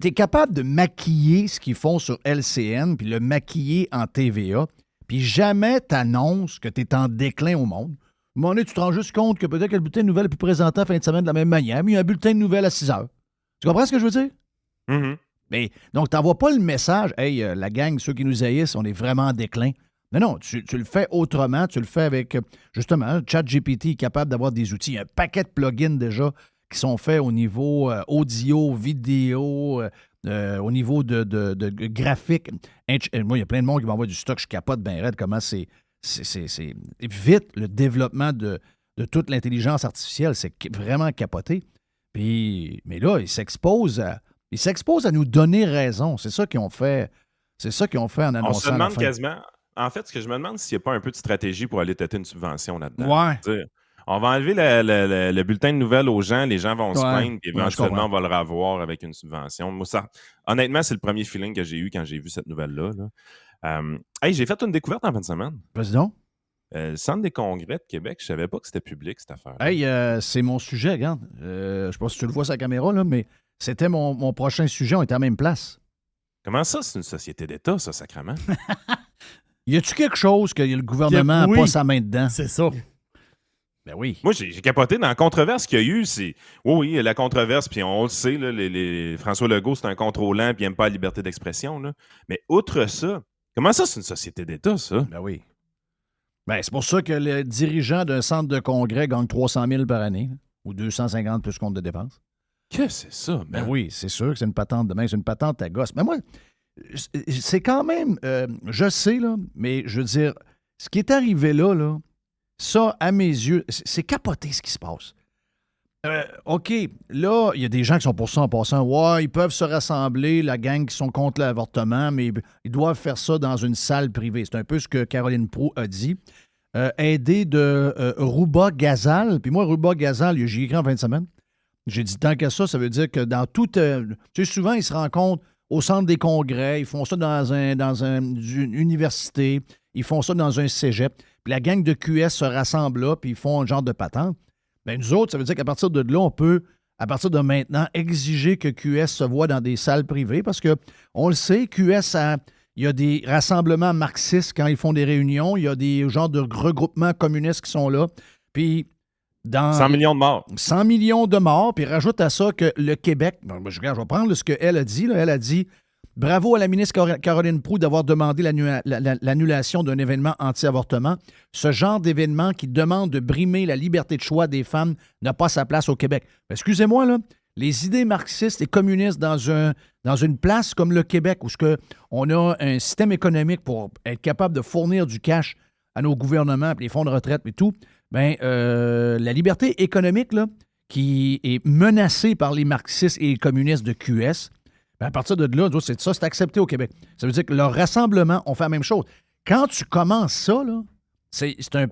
t'es capable de maquiller ce qu'ils font sur LCN puis le maquiller en TVA, puis jamais t'annonces que t'es en déclin au monde. À un moment donné, tu te rends juste compte que peut-être que le bulletin de nouvelles est plus présenté en fin de semaine de la même manière, mais il y a un bulletin de nouvelles à 6 heures. Tu comprends ce que je veux dire? Mm-hmm. Mais, donc, tu n'envoies pas le message, « Hey, la gang, ceux qui nous haïssent, on est vraiment en déclin. » Non, tu le fais autrement. Tu le fais avec, justement, ChatGPT est capable d'avoir des outils. Il y a un paquet de plugins déjà qui sont faits au niveau audio, vidéo, au niveau de graphique. Moi, il y a plein de monde qui m'envoie du stock. Je capote bien raide comment c'est vite le développement de toute l'intelligence artificielle. C'est vraiment capoté. Mais là, ils s'exposent à nous donner raison. C'est ça qu'ils ont fait. C'est ça qu'ils ont fait en annonçant. On se demande quasiment. En fait, ce que je me demande, c'est s'il n'y a pas un peu de stratégie pour aller têter une subvention là-dedans. Ouais. Dire, on va enlever le bulletin de nouvelles aux gens, les gens vont se plaindre, puis éventuellement, on va le revoir avec une subvention. Moi, honnêtement, c'est le premier feeling que j'ai eu quand j'ai vu cette nouvelle-là. Hey, j'ai fait une découverte en fin de semaine. Vas-y donc. Le Centre des congrès de Québec, je ne savais pas que c'était public, cette affaire. Hey, c'est mon sujet, regarde. Je ne sais pas si tu le vois sur la caméra, là, mais c'était mon prochain sujet. On était à la même place. Comment ça, c'est une société d'État, ça, sacrément? Y a-tu quelque chose que le gouvernement n'a pas sa main dedans? C'est ça. Ben oui. Moi, j'ai capoté dans la controverse qu'il y a eu. Oui, la controverse, puis on le sait, là, François Legault, c'est un contrôlant, puis il n'aime pas la liberté d'expression. Là. Mais outre ça, comment ça, c'est une société d'État, ça? Ben oui. Ben, c'est pour ça que le dirigeant d'un centre de congrès gagne 300 000 par année, là, ou 250 plus compte de dépenses. Qu'est-ce que c'est ça, man? Ben oui, c'est sûr que c'est une patente de main, c'est une patente à gosse. Mais moi, c'est quand même, je sais, là, mais je veux dire, ce qui est arrivé là, ça, à mes yeux, c'est capoté ce qui se passe. OK, là, il y a des gens qui sont pour ça en passant. Ouais, ils peuvent se rassembler, la gang qui sont contre l'avortement, mais ils doivent faire ça dans une salle privée. C'est un peu ce que Caroline Proulx a dit. Aidé de Rouba Gazal. Puis moi, Rouba Gazal, j'ai écrit en fin de semaine. J'ai dit tant qu'à ça, ça veut dire que dans tout... tu sais, souvent, ils se rencontrent au centre des congrès, ils font ça dans une université, ils font ça dans un cégep. Puis la gang de QS se rassemble là, puis ils font un genre de patente. Bien, nous autres, ça veut dire qu'à partir de là, on peut, à partir de maintenant, exiger que QS se voit dans des salles privées parce que, on le sait, QS, il y a des rassemblements marxistes quand ils font des réunions, il y a des genres de regroupements communistes qui sont là. Puis, 100 millions de morts. 100 millions de morts, puis rajoute à ça que le Québec, je vais prendre ce qu'elle a dit. Là, elle a dit bravo à la ministre Caroline Proulx d'avoir demandé l'annulation d'un événement anti-avortement. Ce genre d'événement qui demande de brimer la liberté de choix des femmes n'a pas sa place au Québec. Excusez-moi, là, les idées marxistes et communistes dans une place comme le Québec, où on a un système économique pour être capable de fournir du cash à nos gouvernements, puis les fonds de retraite et tout, la liberté économique là, qui est menacée par les marxistes et les communistes de QS, à partir de là, c'est accepté au Québec. Ça veut dire que leur rassemblement, on fait la même chose. Quand tu commences ça, là, c'est un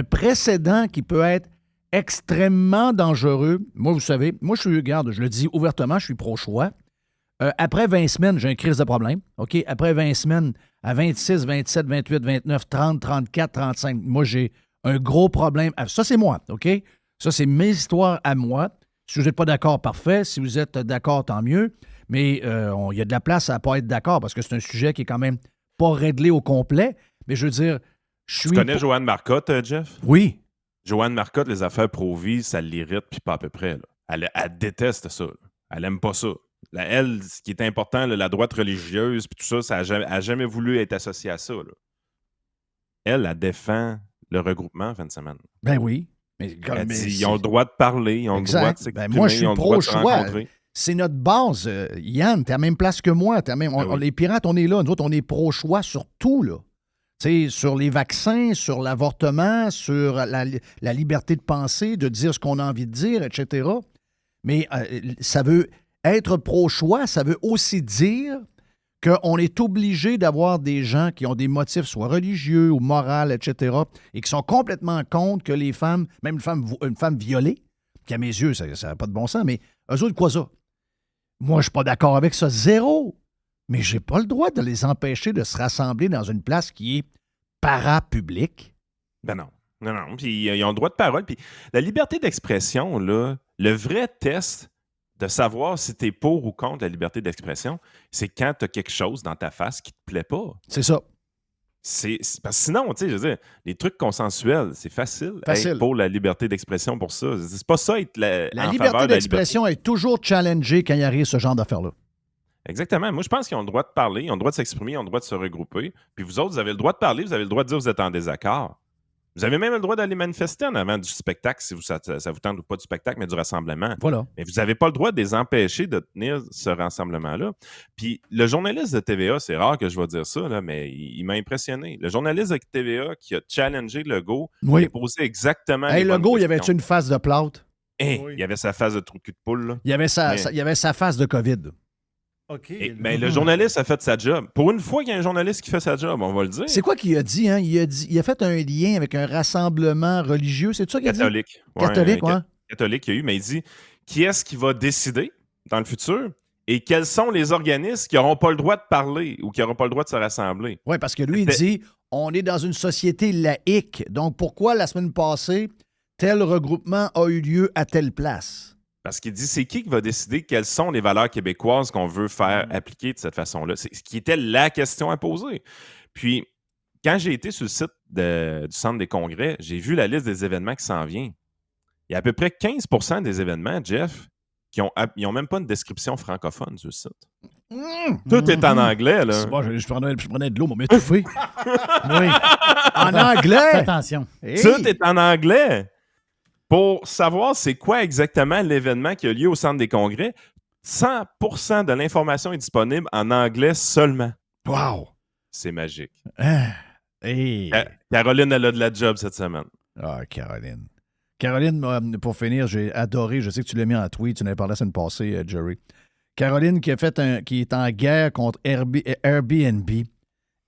précédent qui peut être extrêmement dangereux. Moi, vous savez, je le dis ouvertement, je suis pro-choix. Après 20 semaines, j'ai une crise de problème. OK? Après 20 semaines, à 26, 27, 28, 29, 30, 34, 35, moi, j'ai un gros problème. Ça, c'est moi. OK? Ça, c'est mes histoires à moi. Si vous n'êtes pas d'accord, parfait. Si vous êtes d'accord, tant mieux. Mais il y a de la place à ne pas être d'accord parce que c'est un sujet qui est quand même pas réglé au complet. Mais je veux dire, Tu connais Joanne Marcotte, Jeff? Oui. Joanne Marcotte, les affaires pro-vie, ça l'irrite, puis pas à peu près. Là. Elle déteste ça. Là. Elle aime pas ça. Là, elle, ce qui est important, là, la droite religieuse, puis tout ça, elle n'a jamais voulu être associée à ça. Là. Elle défend le regroupement en fin de semaine. Ben oui. Elle dit, ils ont le droit de parler, ils ont le droit de s'exprimer, moi, je suis ils ont le droit de se pro-choix. rencontrer. C'est notre base. Yann, t'es à la même place que moi. Les pirates, on est là. Nous autres, on est pro-choix sur tout, là. T'sais, sur les vaccins, sur l'avortement, sur la liberté de penser, de dire ce qu'on a envie de dire, etc. Mais ça veut être pro-choix, ça veut aussi dire qu'on est obligé d'avoir des gens qui ont des motifs soit religieux ou moraux, etc., et qui sont complètement contre que les femmes, même une femme violée, qui à mes yeux, ça n'a pas de bon sens, mais eux autres, quoi ça? Moi, je ne suis pas d'accord avec ça, zéro. Mais je n'ai pas le droit de les empêcher de se rassembler dans une place qui est parapublique. Ben non. Non. Puis ils ont le droit de parole. Puis la liberté d'expression, là, le vrai test de savoir si tu es pour ou contre la liberté d'expression, c'est quand tu as quelque chose dans ta face qui te plaît pas. C'est ça. Parce que sinon, tu sais, je veux dire, les trucs consensuels, c'est facile. Être pour la liberté d'expression pour ça. C'est pas ça être la liberté d'expression est toujours challengée quand il arrive ce genre d'affaires-là. Exactement. Moi, je pense qu'ils ont le droit de parler, ils ont le droit de s'exprimer, ils ont le droit de se regrouper. Puis vous autres, vous avez le droit de parler, vous avez le droit de dire que vous êtes en désaccord. Vous avez même le droit d'aller manifester en avant du spectacle, si ça vous tente ou pas du spectacle, mais du rassemblement. Voilà. Mais vous n'avez pas le droit de les empêcher de tenir ce rassemblement-là. Puis le journaliste de TVA, c'est rare que je vais dire ça, là, mais il m'a impressionné. Le journaliste de TVA qui a challengé Legault, il a posé exactement les bonnes Legault, questions. il avait-tu une face de plâtre? Oui. Il avait sa face de trou de cul de poule. Là. Il avait sa face de COVID. OK. Le journaliste a fait sa job. Pour une fois qu'il y a un journaliste qui fait sa job, on va le dire. C'est quoi qu'il a dit, hein? Il a fait un lien avec un rassemblement religieux. C'est ça qu'il a dit? Catholique. Catholique, ouais. Catholique qu'il y a eu, mais il dit qui est-ce qui va décider dans le futur et quels sont les organismes qui n'auront pas le droit de parler ou qui n'auront pas le droit de se rassembler. Oui, parce que lui, il dit on est dans une société laïque. Donc, pourquoi la semaine passée, tel regroupement a eu lieu à telle place? Parce qu'il dit, c'est qui va décider quelles sont les valeurs québécoises qu'on veut faire appliquer de cette façon-là? C'est ce qui était la question à poser. Puis, quand j'ai été sur le site du Centre des congrès, j'ai vu la liste des événements qui s'en vient. Il y a à peu près 15% des événements, Jeff, qui ont même pas une description francophone sur le site. Tout est en anglais, là. Bon, je prenais de l'eau, mais m'étouffer. Oui. En anglais? Fais attention. Hey. Tout est en anglais. Pour savoir c'est quoi exactement l'événement qui a lieu au Centre des congrès, 100% de l'information est disponible en anglais seulement. Wow! C'est magique. Hey. Caroline, elle a de la job cette semaine. Ah, Caroline. Caroline, pour finir, j'ai adoré, je sais que tu l'as mis en tweet, tu en avais parlé la semaine passée, Jerry. Caroline qui est en guerre contre Airbnb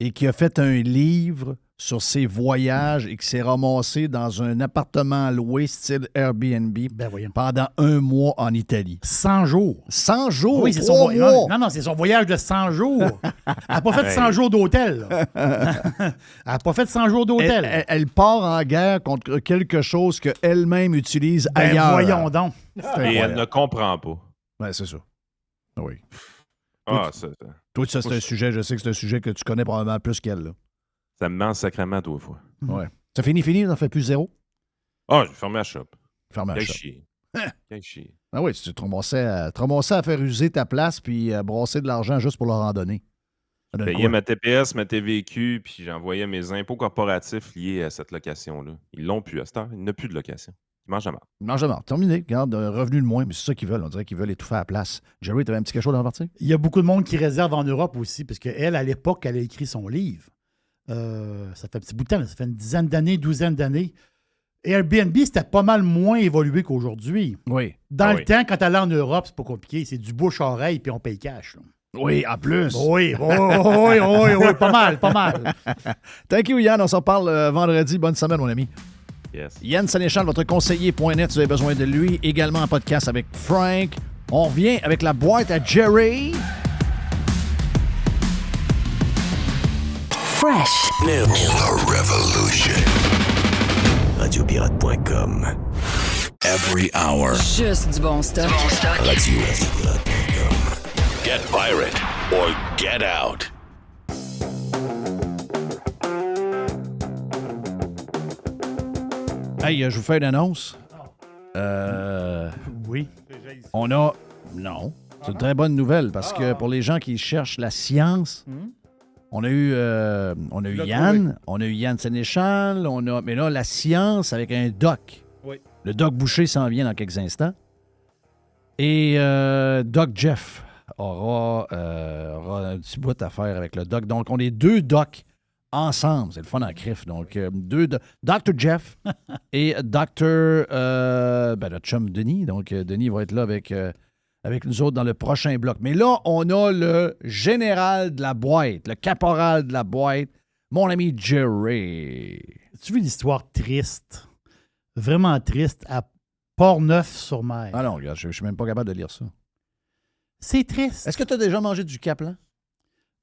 et qui a fait un livre sur ses voyages et qui s'est ramassé dans un appartement loué style Airbnb pendant 1 mois en Italie. 100 jours. 100 jours? Oui, c'est son voyage. Non, c'est son voyage de 100 jours. Elle n'a pas fait 100 jours d'hôtel. Elle n'a pas fait 100 jours d'hôtel. Elle part en guerre contre quelque chose qu'elle-même utilise ailleurs. Voyons donc. Et elle ne comprend pas. Oui, c'est ça. Oui. Toi, c'est un sujet, je sais que c'est un sujet que tu connais probablement plus qu'elle, là. Ça me ment sacrément 2 fois. Ouais. Ça fini, t'en fais plus 0? Ah, j'ai fermé la shop. Fermé la shop. Quel chier. Ah oui, tu te ramassais à faire user ta place puis à brasser de l'argent juste pour leur en donner. Je payais ma TPS, ma TVQ, puis j'envoyais mes impôts corporatifs liés à cette location-là. Ils l'ont plus à cette heure. Il n'y a plus de location. qui mangent la marde. Ils mangent la marde. Terminé. Regarde, revenu de moins, mais c'est ça qu'ils veulent. On dirait qu'ils veulent étouffer à la place. Jerry, tu avais un petit quelque chose dans la partie? Il y a beaucoup de monde qui réserve en Europe aussi, parce qu'elle, à l'époque, elle a écrit son livre. Ça fait un petit bout de temps, là, ça fait une dizaine d'années, douzaine d'années. Airbnb, c'était pas mal moins évolué qu'aujourd'hui. Oui. Dans le temps, quand tu allais en Europe, c'est pas compliqué. C'est du bouche-oreille, puis on paye cash. Là. Oui, en plus. Oui, pas mal. Thank you, Yann. On s'en parle vendredi. Bonne semaine, mon ami. Yes. Yann Sénéchal, votre conseiller.net, si vous avez besoin de lui. Également en podcast avec Frank. On revient avec la boîte à Jerry. Fresh. New Revolution. Radiopirate.com. Every hour. Juste du bon stock. Radiopirate.com. Get pirate or get out. Hey, je vous fais une annonce. Oui. On a... Non. C'est une très bonne nouvelle parce que pour les gens qui cherchent la science, on a eu Yann, on a eu Yann Sénéchal, mais là, la science avec un doc. Oui. Le doc Boucher s'en vient dans quelques instants. Et Doc Jeff aura un petit bout à faire avec le doc. Donc, on est deux docs ensemble. C'est le fun en crif. Donc, Dr. Jeff et Dr. Notre chum Denis. Donc, Denis va être là avec nous autres dans le prochain bloc. Mais là, on a le général de la boîte, le caporal de la boîte, mon ami Jerry. Tu veux une histoire triste, vraiment triste, à Port-Neuf-sur-Mer? Ah non, regarde, je suis même pas capable de lire ça. C'est triste. Est-ce que tu as déjà mangé du caplan?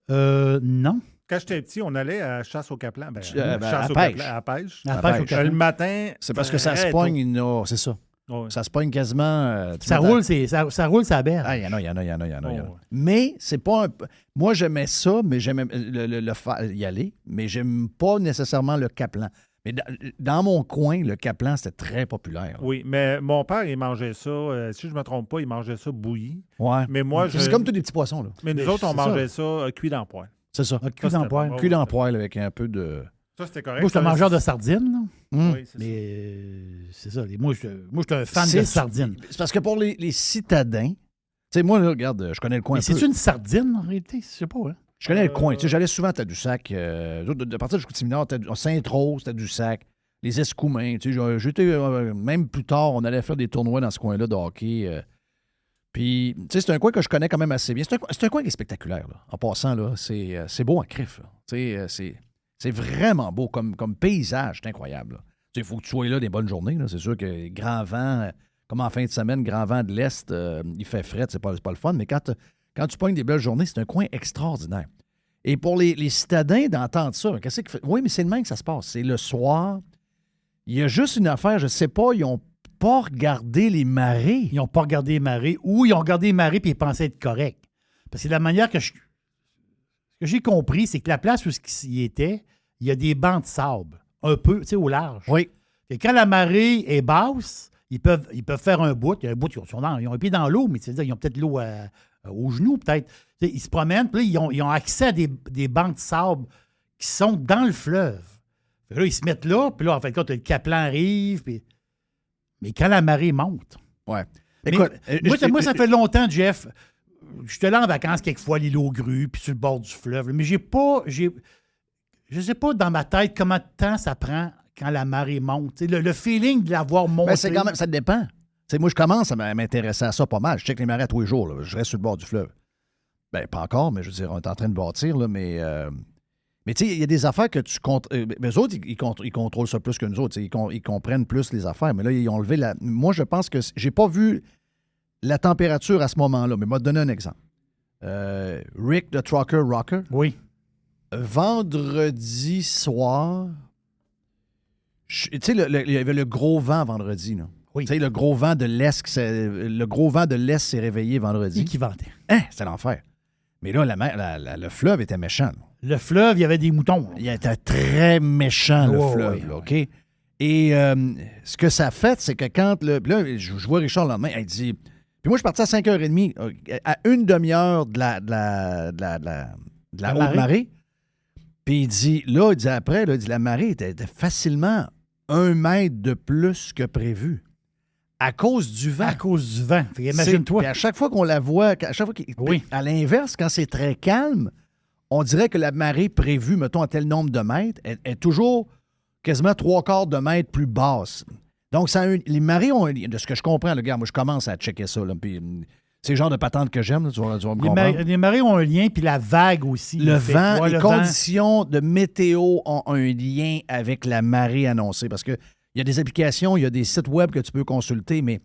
Non. Quand j'étais petit, on allait à chasse au caplan. à Chasse au pêche. caplan, à pêche. À À pêche au pêche. caplan. Le matin. C'est parce que ça se très pogne, c'est ça. tôt. Ouais. Ça se pogne quasiment. Ça roule, ça roule, ça berge. Ah, il y en a. Ouais. Mais c'est pas un... Moi, j'aimais ça, mais j'aimais le faire y aller, mais j'aime pas nécessairement le caplan. Mais dans mon coin, le caplan, c'était très populaire. Là. Oui, mais mon père, il mangeait ça. Si je ne me trompe pas, il mangeait ça bouilli. Ouais. Mais moi, C'est comme tous les petits poissons, là. Mais nous autres, on mangeait ça cuit dans le poêle. C'est ça. Cuit dans le poêle. Cuit dans le poêle avec un peu de... Ça, c'était correct. Moi, je suis un mangeur de sardines, là. Oui, c'est ça. Mais c'est ça. Moi, je suis un fan C'est- de sardines. C'est parce que pour les citadins... Tu sais, moi, là, regarde, je connais le coin Mais un peu. c'est une sardine, en réalité? Je sais pas, hein? Je connais le coin. Tu sais, j'allais souvent à Tadoussac. De partir de Chicoutimi-Nord, Sainte-Rose, Tadoussac, les Escoumins. Tu sais, j'étais... même plus tard, on allait faire des tournois dans ce coin-là de hockey. Puis, tu sais, c'est un coin que je connais quand même assez bien. C'est un coin qui est spectaculaire, là. En passant, là, c'est beau en crif, là. Tu sais, c'est vraiment beau comme paysage. C'est incroyable, là. Tu sais, il faut que tu sois là des bonnes journées, là. C'est sûr que grand vent, comme en fin de semaine, grand vent de l'Est, il fait fret, c'est pas le fun. Mais quand tu pognes des belles journées, c'est un coin extraordinaire. Et pour les citadins d'entendre ça, qu'est-ce que... Oui, mais c'est le même que ça se passe. C'est le soir. Il y a juste une affaire, je sais pas, ils ont pas regardé les marées. Ils n'ont pas regardé les marées ou ils ont regardé les marées et ils pensaient être corrects. Parce que la manière que j'ai compris, c'est que la place où il était, il y a des bancs de sable, un peu, tu sais, au large. Oui. Et quand la marée est basse, ils peuvent faire un bout. Il y a un bout, ils ont un pied dans l'eau, mais c'est-à-dire ils ont peut-être l'eau aux genoux, peut-être. Tu sais, ils se promènent, puis là, ils ont accès à des bancs de sable qui sont dans le fleuve. Fait que là, ils se mettent là, puis là, en fait, quand le caplan arrive, puis... Mais quand la marée monte... Ouais. Mais Écoute, moi, ça fait longtemps, Jeff. J'étais là en vacances quelquefois, l'île aux grues, puis sur le bord du fleuve. Mais je sais pas dans ma tête comment de temps ça prend quand la marée monte. Tu sais, le feeling de l'avoir monté. Ben, c'est quand même, ça dépend. Tu sais, moi, je commence à m'intéresser à ça pas mal. Je check les marées tous les jours. Là. Je reste sur le bord du fleuve. Ben, pas encore, mais je veux dire, on est en train de bâtir, là, mais tu sais, il y a des affaires que tu contrôles. Eux autres, ils contrôlent ça plus que nous autres. Ils comprennent plus les affaires. Mais là, ils ont levé la... Moi, je pense que... J'ai pas vu la température à ce moment-là, mais je vais te donner un exemple. Rick, the Trucker Rocker. Oui. Vendredi soir... Tu sais, il y avait le gros vent vendredi, là. Oui. Tu sais, le gros vent de l'Est s'est réveillé vendredi. Qui vantait. Hein, c'était l'enfer. Mais là, le fleuve était méchant. Là. Le fleuve, il y avait des moutons. Il était très méchant, le Oh, fleuve, oui, là, oui. OK? Et ce que ça a fait, c'est que quand... Puis là, je vois Richard le lendemain, il dit... Puis moi, je suis parti à 5h30, à une demi-heure de la haute marée. Puis il dit après, là, il dit, la marée était facilement 1 mètre de plus que prévu. À cause du vent. À cause du vent. Fait imagine-toi. Puis à chaque fois qu'on la voit, à chaque fois Oui. à l'inverse, quand c'est très calme, on dirait que la marée prévue, mettons, à tel nombre de mètres, est toujours quasiment 3/4 de mètre plus basse. Donc, les marées ont un lien. De ce que je comprends, le gars, moi, je commence à checker ça. Là, puis, c'est le genre de patente que j'aime. Là, tu vas me comprendre. Les marées ont un lien, puis la vague aussi. Le vent, les le conditions de météo ont un lien avec la marée annoncée. Parce qu'il y a des applications, il y a des sites web que tu peux consulter, mais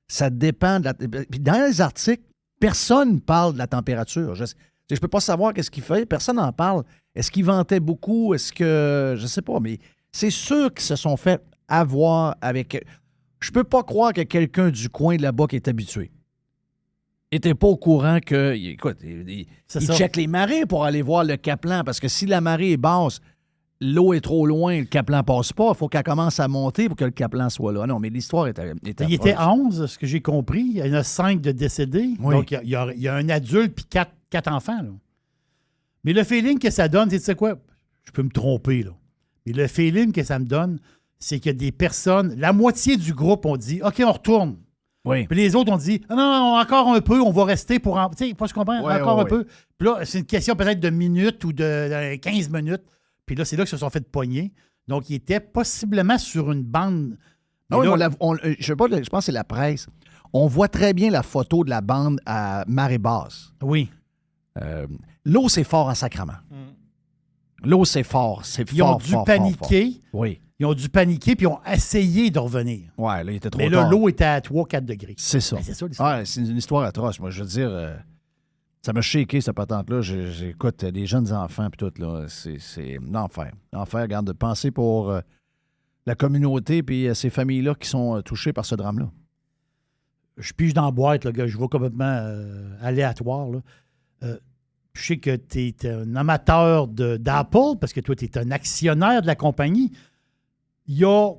ça dépend de la... Puis dans les articles, personne ne parle de la température. Je ne peux pas savoir qu'est-ce qu'il fait. Personne n'en parle. Est-ce qu'il ventait beaucoup? Est-ce que... Je ne sais pas, mais c'est sûr qu'ils se sont fait avoir avec... Je peux pas croire que quelqu'un du coin de là-bas qui est habitué n'était pas au courant que... Écoute, il check les marées pour aller voir le Caplan, parce que si la marée est basse, l'eau est trop loin, le Caplan passe pas, il faut qu'elle commence à monter pour que le Caplan soit là. Non, mais l'histoire est Il était 11, ce que j'ai compris. Il y en a 5 de décédés. Oui. Donc, il y a un adulte puis 4 enfants. Là. Mais le feeling que ça donne, c'est, tu sais quoi? Je peux me tromper, là. Mais le feeling que ça me donne, c'est que des personnes, la moitié du groupe ont dit « OK, on retourne ». Oui. Puis les autres ont dit « Non, encore un peu, on va rester pour... » Tu sais, pas ce qu'on comprend? Ouais, encore ouais, un peu. Puis là, c'est une question peut-être de minutes ou de 15 minutes. Puis là, c'est là qu'ils se sont fait pogner. Donc, ils étaient possiblement sur une bande. Ah oui, là, je sais pas, je pense que c'est la presse. On voit très bien la photo de la bande à marée basse. oui. L'eau, c'est fort en sacrement. L'eau, c'est fort. C'est Ils ont fort, dû fort, paniquer. fort, fort. Oui. Ils ont dû paniquer puis ils ont essayé de revenir. Ouais, là, il était trop Mais tard. là, l'eau était à 3-4 degrés. C'est ça. Ben, c'est ça, l'histoire. Ouais, c'est une histoire atroce. Moi, je veux dire, ça m'a shaké, cette patente-là. J'écoute des jeunes enfants puis tout, là. C'est l'enfer. L'enfer, regarde, de penser pour la communauté puis ces familles-là qui sont touchées par ce drame-là. Je pige dans la boîte, là, gars. Je vois complètement aléatoire. Là. Je sais que tu es un amateur d'Apple parce que toi, tu es un actionnaire de la compagnie. Il y a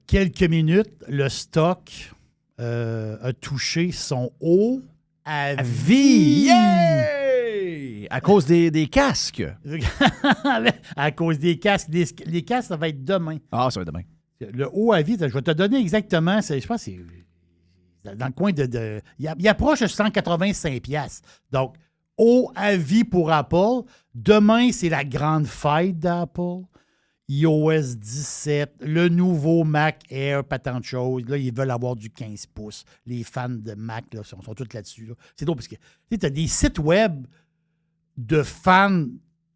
quelques minutes, le stock a touché son haut à vie. Yeah! À cause des casques. À cause des casques. Les casques, ça va être demain. Ah, ça va être demain. Le haut à vie, je vais te donner exactement, je pense que c'est dans le coin de il approche de 185$. Donc, haut à vie pour Apple. Demain, c'est la grande fête d'Apple. iOS 17, le nouveau Mac Air, pas tant de choses. Là, ils veulent avoir du 15 pouces. Les fans de Mac là, sont tous là-dessus. Là. C'est drôle parce que tu as des sites web de fans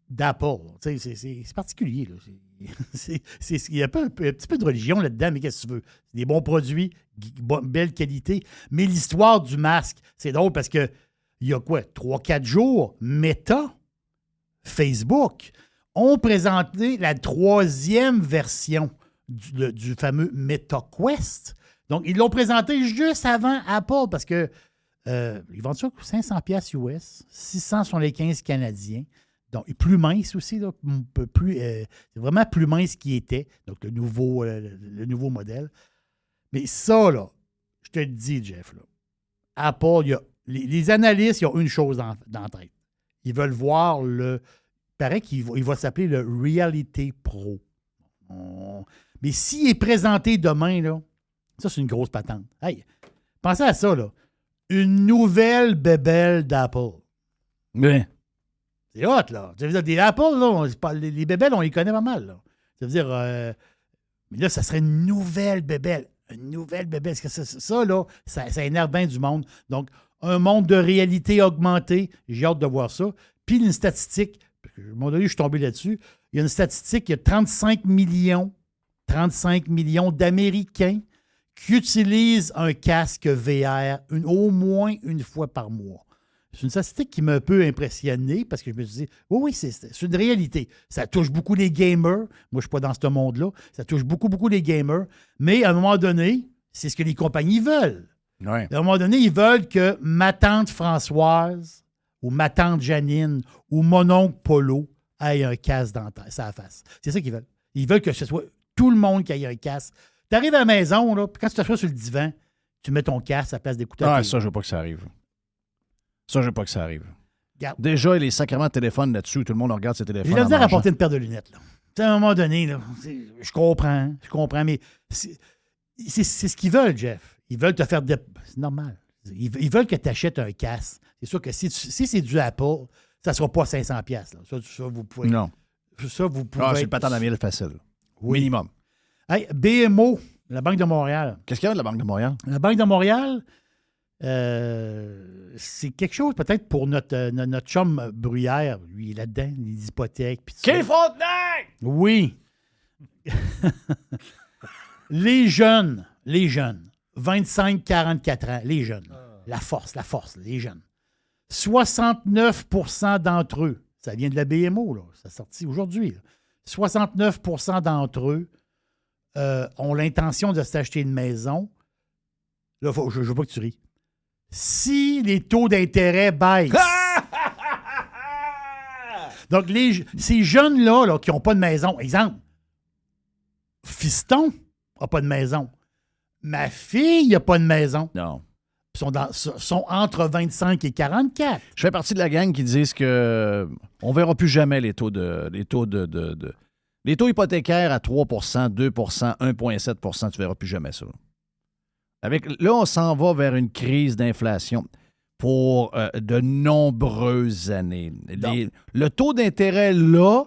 d'Apple. C'est particulier. Là. Il y a un petit peu de religion là-dedans, mais qu'est-ce que tu veux? C'est des bons produits, belle qualité. Mais l'histoire du masque, c'est drôle parce que il y a 3-4 jours, Meta, Facebook, ont présenté la 3e version du fameux MetaQuest. Donc, ils l'ont présenté juste avant Apple parce que ils vendent ça 500$ US, 675 canadiens. Donc, plus mince aussi, là, c'est vraiment plus mince qu'il était. Donc, le nouveau modèle. Mais ça, là, je te le dis, Jeff, là, Apple, il y a les analystes, ils ont une chose dans la tête. Ils veulent voir il paraît qu'il va s'appeler le Reality Pro. Mais s'il est présenté demain, là, ça, c'est une grosse patente. Hey, pensez à ça, là. Une nouvelle bébelle d'Apple. Mais c'est hot, là. Ça veut dire, des Apple, là, les bébelles, on les connaît pas mal, là. Ça veut dire, mais là, ça serait une nouvelle bébelle. Une nouvelle bébelle. Parce que ça là, ça énerve bien du monde. Donc, un monde de réalité augmentée. J'ai hâte de voir ça. Puis une statistique, à un moment donné, je suis tombé là-dessus. Il y a une statistique, il y a 35 millions d'Américains qui utilisent un casque VR au moins une fois par mois. C'est une statistique qui m'a un peu impressionné parce que je me suis dit, oui, c'est une réalité. Ça touche beaucoup les gamers. Moi, je ne suis pas dans ce monde-là. Ça touche beaucoup les gamers. Mais à un moment donné, c'est ce que les compagnies veulent. ouais. À un moment donné, ils veulent que ma tante Françoise ou ma tante Janine ou mon oncle Polo aient un casque dans sa face. C'est ça qu'ils veulent. Ils veulent que ce soit tout le monde qui ait un casque. Tu arrives à la maison, là, puis quand tu t'assois sur le divan, tu mets ton casque à la place d'écouter. Ah, ça, je veux pas que ça arrive. Ça, je veux pas que ça arrive. Regarde. Déjà, les sacrements de téléphone là-dessus, tout le monde regarde ses téléphones. J'ai la misère à mangeant. porter une paire de lunettes. Là. À un moment donné, là, je comprends, mais c'est ce qu'ils veulent, Jeff. Ils veulent te faire des... C'est normal. Ils veulent que tu achètes un casque. C'est sûr que si c'est du Apple, ça ne sera pas 500$. Là. Ça, vous pouvez... Non. Ça, vous pouvez... Ah, c'est le patent à 1000 facile. Oui. Minimum. Hey, BMO, la Banque de Montréal. Qu'est-ce qu'il y a de la Banque de Montréal? La Banque de Montréal, c'est quelque chose peut-être pour notre chum Bruyère. Lui, il est là-dedans, les hypothèques. Puis tout ça. Fontenay! Oui. Les jeunes, 25-44 ans, les jeunes, la force, les jeunes. 69% d'entre eux, ça vient de la BMO, là, ça sorti aujourd'hui, là. 69% d'entre eux ont l'intention de s'acheter une maison. Là, je ne veux pas que tu ris. Si les taux d'intérêt baissent. Donc, ces jeunes-là là, qui n'ont pas de maison, exemple, Fiston n'a pas de maison. Ma fille n'a pas de maison. Non. Sont entre 25 et 44. Je fais partie de la gang qui disent que on verra plus jamais les taux hypothécaires à 3 2 1,7 tu verras plus jamais ça. Là, on s'en va vers une crise d'inflation pour de nombreuses années. Le taux d'intérêt, là,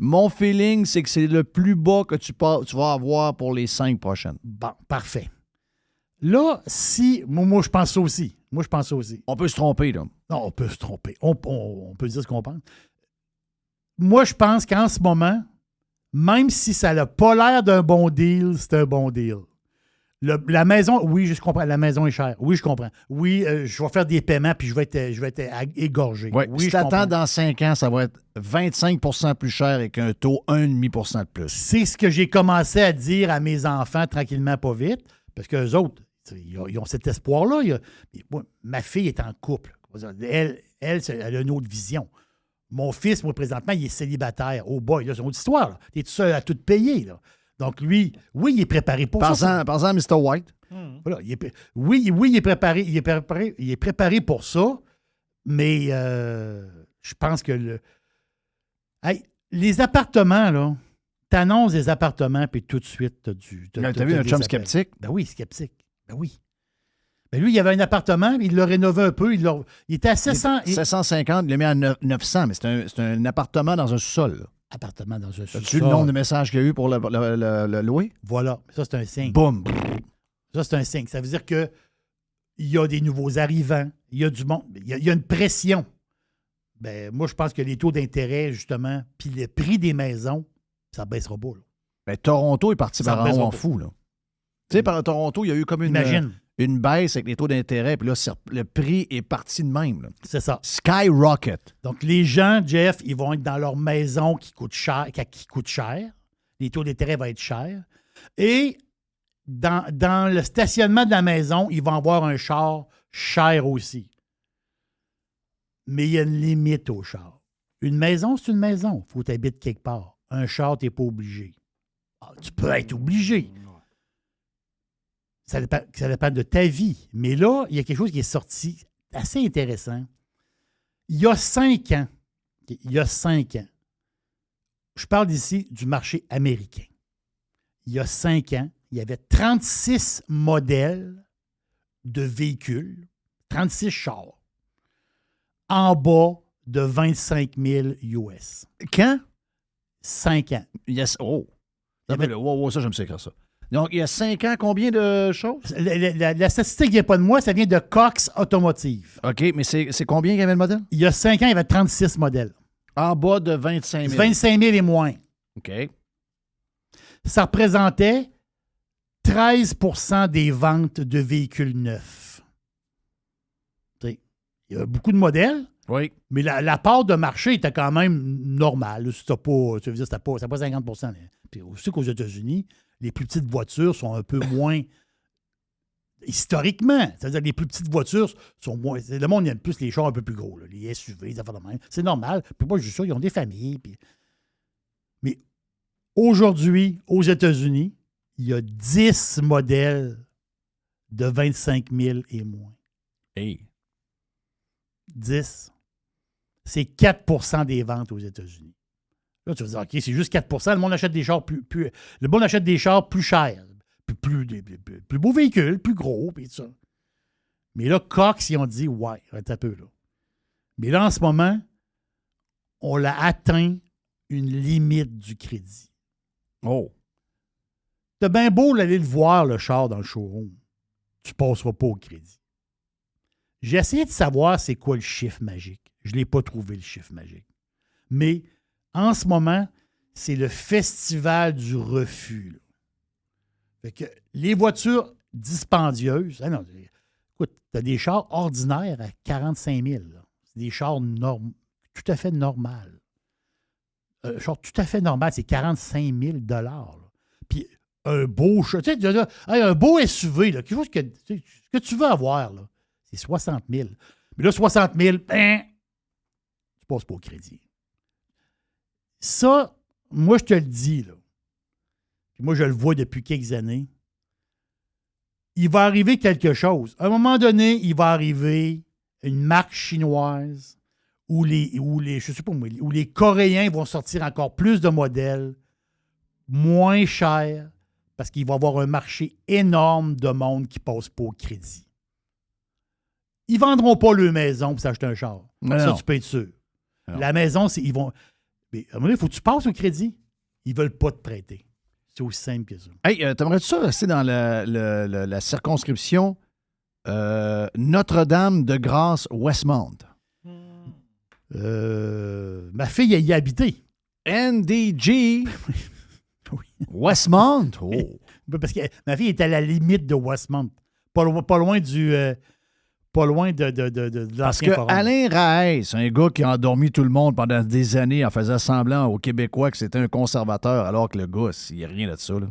mon feeling, c'est que c'est le plus bas que tu vas avoir pour les 5 prochaines. Bon, parfait. Là, moi, je pense ça aussi. On peut se tromper, là. Non, on peut se tromper. On peut dire ce qu'on pense. Moi, je pense qu'en ce moment, même si ça n'a pas l'air d'un bon deal, c'est un bon deal. La maison, oui, je comprends. La maison est chère. Oui, je comprends. Oui, je vais faire des paiements puis je vais être égorgé. Ouais, oui, si tu attends dans 5 ans, ça va être 25 plus cher avec un taux 1,5 de plus. C'est ce que j'ai commencé à dire à mes enfants tranquillement, pas vite, parce qu'eux autres, ils ont cet espoir-là. Ma fille est en couple. Elle a une autre vision. Mon fils, moi, présentement, il est célibataire. Oh boy, là, c'est une autre histoire. Là. Il est tout seul à tout payer. Là. Donc, lui, oui, il est préparé pour ça. Par exemple, Mr. White. Voilà, il est préparé. Il est préparé pour ça, mais je pense que les appartements, là, t'annonces des appartements, puis tout de suite, t'as vu un chum sceptique? Ben oui, sceptique. Ben oui. Ben lui, il avait un appartement, il l'a rénové un peu. Il était à 750, il l'a mis à 900, mais c'est un appartement dans un sous-sol. Là. Appartement dans un sous-sol. As-tu le nombre de messages qu'il y a eu pour le louer? Voilà. Ça, c'est un signe. Boum! Ça, c'est un signe. Ça veut dire qu'il y a des nouveaux arrivants, il y a du monde, il y a une pression. Ben, moi, je pense que les taux d'intérêt, justement, puis le prix des maisons, ça baissera pas. Là. Ben, Toronto est parti par en haut en fou. Là. Tu sais, par Toronto, il y a eu comme une baisse avec les taux d'intérêt, puis là, le prix est parti de même. Là. C'est ça. Skyrocket. Donc, les gens, Jeff, ils vont être dans leur maison qui coûte cher. Les taux d'intérêt vont être chers. Et dans le stationnement de la maison, ils vont avoir un char cher aussi. Mais il y a une limite au char. Une maison, c'est une maison. Il faut que tu habites quelque part. Un char, tu n'es pas obligé. Tu peux être obligé. Ça dépend de ta vie. Mais là, il y a quelque chose qui est sorti assez intéressant. Il y a 5 ans, je parle ici du marché américain. Il y a 5 ans, il y avait 36 modèles de véhicules, 36 chars, en bas de 25 000 US. Quand? 5 ans. Yes. Oh! Ça, j'aime ça. Donc, il y a 5 ans, combien de choses? La statistique ne vient pas de moi, ça vient de Cox Automotive. OK, mais c'est combien qu'il y avait le modèle? Il y a 5 ans, il y avait 36 modèles. En bas de 25 000. 25 000 et moins. OK. Ça représentait 13 % des ventes de véhicules neufs. Il y a beaucoup de modèles, oui. Mais la part de marché était quand même normale. C'était pas 50 %. Puis aussi qu'aux États-Unis, les plus petites voitures sont un peu moins historiquement. C'est-à-dire que les plus petites voitures sont moins. Le monde aime plus les chars un peu plus gros, là, les SUV, les affaires de même. C'est normal. Puis moi, je dis ça, ils ont des familles. Mais aujourd'hui, aux États-Unis, il y a 10 modèles de 25 000 et moins. Hey. 10. C'est 4 % des ventes aux États-Unis. Là, tu vas dire, OK, c'est juste 4 %. Le monde achète des chars plus chers, plus beaux véhicules, plus gros, puis tout ça. Mais là, Cox, ils ont dit, ouais, arrête un peu, là. Mais là, en ce moment, on l'a atteint une limite du crédit. Oh. T'as bien beau aller le voir, le char, dans le showroom. Tu passeras pas au crédit. J'ai essayé de savoir c'est quoi le chiffre magique. Je ne l'ai pas trouvé, le chiffre magique. Mais en ce moment, c'est le festival du refus. Là. Fait que les voitures dispendieuses, écoute, tu as des chars ordinaires à 45 000. Là. C'est des chars tout à fait normaux. Un char tout à fait normal, c'est 45 000 là. Puis un beau char, tu sais, un beau SUV, là, quelque chose que tu veux avoir, là, c'est 60 000. Mais là, 60 000, tu passes pas au crédit. Ça, moi, je te le dis, là. Puis moi, je le vois depuis quelques années. Il va arriver quelque chose. À un moment donné, il va arriver une marque chinoise où je sais pas moi, où les Coréens vont sortir encore plus de modèles moins chers parce qu'il va y avoir un marché énorme de monde qui passe pas au crédit. Ils ne vendront pas leur maison pour s'acheter un char. Ça, tu peux être sûr. Non. La maison, ils vont... Mais à un moment donné, il faut que tu passes au crédit. Ils ne veulent pas te prêter. C'est aussi simple que ça. Hey, t'aimerais-tu ça rester dans la circonscription Notre-Dame de Grâce-Westmont? Ma fille, elle y a habité. NDG Oui. Westmont? Oh. Parce que ma fille est à la limite de Westmont. Pas loin du... pas loin de Parce l'ancien que forum. Alain Raes, c'est un gars qui a endormi tout le monde pendant des années en faisant semblant aux Québécois que c'était un conservateur, alors que le gars, il n'y a rien de ça. Là.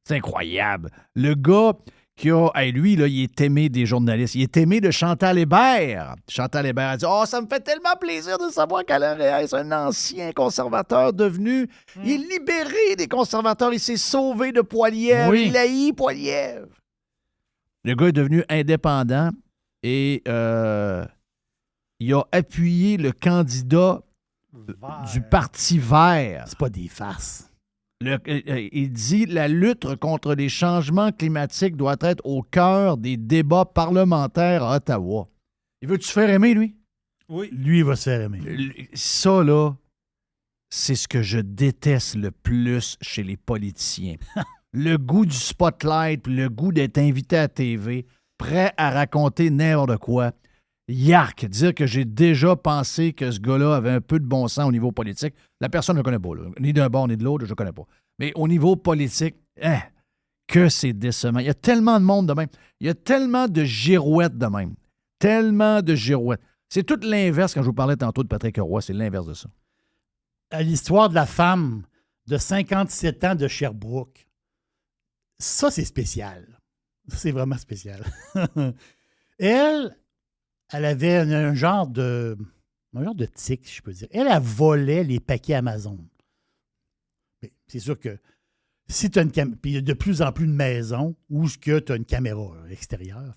C'est incroyable. Le gars qui a... Hey, lui, là, il est aimé des journalistes. Il est aimé de Chantal Hébert. Chantal Hébert a dit « Oh, ça me fait tellement plaisir de savoir qu'Alain Raes, un ancien conservateur devenu... Il est libéré des conservateurs. Il s'est sauvé de Poilievre. Oui. Il haït Poilievre. » Le gars est devenu indépendant. Et il a appuyé le candidat du Parti vert. C'est pas des farces. Il dit « La lutte contre les changements climatiques doit être au cœur des débats parlementaires à Ottawa. » Il veut-tu se faire aimer, lui? Oui. Lui, il va se faire aimer. Ça, là, c'est ce que je déteste le plus chez les politiciens. Le goût du spotlight, le goût d'être invité à TV, prêt à raconter n'importe quoi. Yark, dire que j'ai déjà pensé que ce gars-là avait un peu de bon sens au niveau politique. La personne ne le connaît pas, là. Ni d'un bord ni de l'autre, je ne connais pas. Mais au niveau politique, que c'est décevant. Il y a tellement de monde de même. Il y a tellement de girouettes de même. Tellement de girouettes. C'est tout l'inverse quand je vous parlais tantôt de Patrick Roy. C'est l'inverse de ça. À l'histoire de la femme de 57 ans de Sherbrooke, ça, c'est spécial. C'est vraiment spécial. Elle avait un genre de tic, si je peux dire. Elle volait les paquets Amazon. Mais c'est sûr que si tu as une caméra, puis il y a de plus en plus de maisons où tu as une caméra extérieure.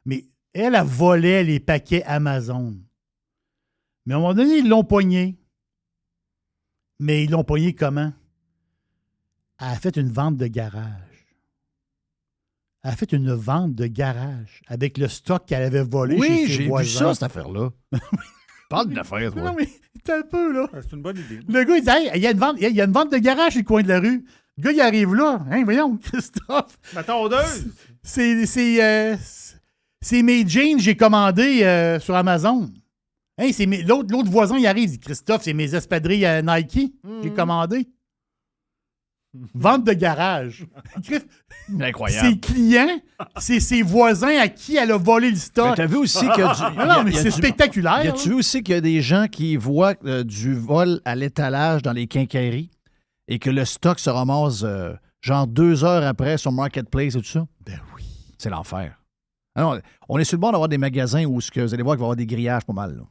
Mais elle volait les paquets Amazon. Mais à un moment donné, ils l'ont pognée. Mais ils l'ont pognée comment? Elle a fait une vente de garage. Elle a fait une vente de garage avec le stock qu'elle avait volé chez ses voisins. Oui, j'ai vu ça, cette affaire-là. Parle d'une affaire, toi. Non, mais t'as un peu, là. C'est une bonne idée. Le gars, il dit, hey, il y a une vente de garage sur le coin de la rue. Le gars, il arrive là. Hein, voyons, Christophe. Ma tondeuse! C'est mes jeans que j'ai commandés sur Amazon. Hey, l'autre voisin, il arrive. Il dit, Christophe, c'est mes espadrilles Nike. J'ai commandé. Vente de garage. Incroyable. Ses clients, c'est ses voisins à qui elle a volé le stock. Mais t'as vu aussi qu'il y a du... Non, mais c'est spectaculaire. Tu vu aussi qu'il y a des gens qui voient du vol à l'étalage dans les quincailleries et que le stock se ramasse genre 2 heures après sur Marketplace et tout ça? Ben oui. C'est l'enfer. Alors, on est sur le bord d'avoir des magasins où vous allez voir qu'il va y avoir des grillages pas mal. Là.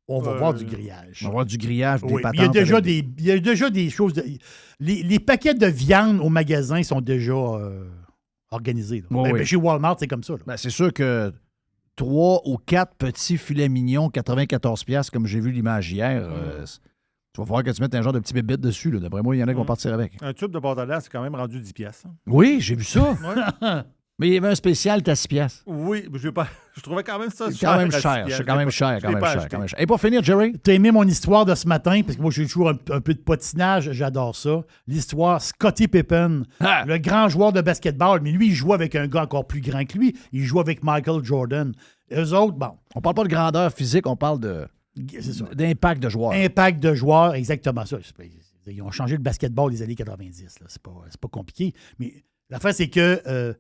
On va voir du grillage. On va voir du grillage, des Oui, patentes. il y a déjà des choses. Les paquets de viande au magasin sont déjà organisés. Oui, oui. Chez Walmart, c'est comme ça. Là. Ben, c'est sûr que 3 ou 4 petits filets mignons, 94$, comme j'ai vu l'image hier, Tu vas falloir que tu mettes un genre de petit bébête dessus. Là. D'après moi, il y en a qui vont partir avec. Un tube de pâte à dents, c'est quand même rendu 10 piastres. Hein. Oui, j'ai vu ça. Ouais. Mais il y avait un spécial, t'as 6 piastres. Oui, je trouvais quand même ça C'est cher. quand même à 6 cher. piastres. C'est quand même cher. Je l'ai pas acheté. Quand même cher. Et pour finir, Jerry? T'as aimé mon histoire de ce matin, parce que moi, j'ai toujours un peu de patinage, j'adore ça. L'histoire Scottie Pippen, Ah! le grand joueur de basketball, mais lui, il joue avec un gars encore plus grand que lui. Il joue avec Michael Jordan. Eux autres, bon, On parle pas de grandeur physique, on parle c'est ça. d'impact de joueur. Impact de joueur, exactement ça. Ils ont changé le basketball des années 90. Là. C'est pas compliqué. Mais l'affaire, c'est que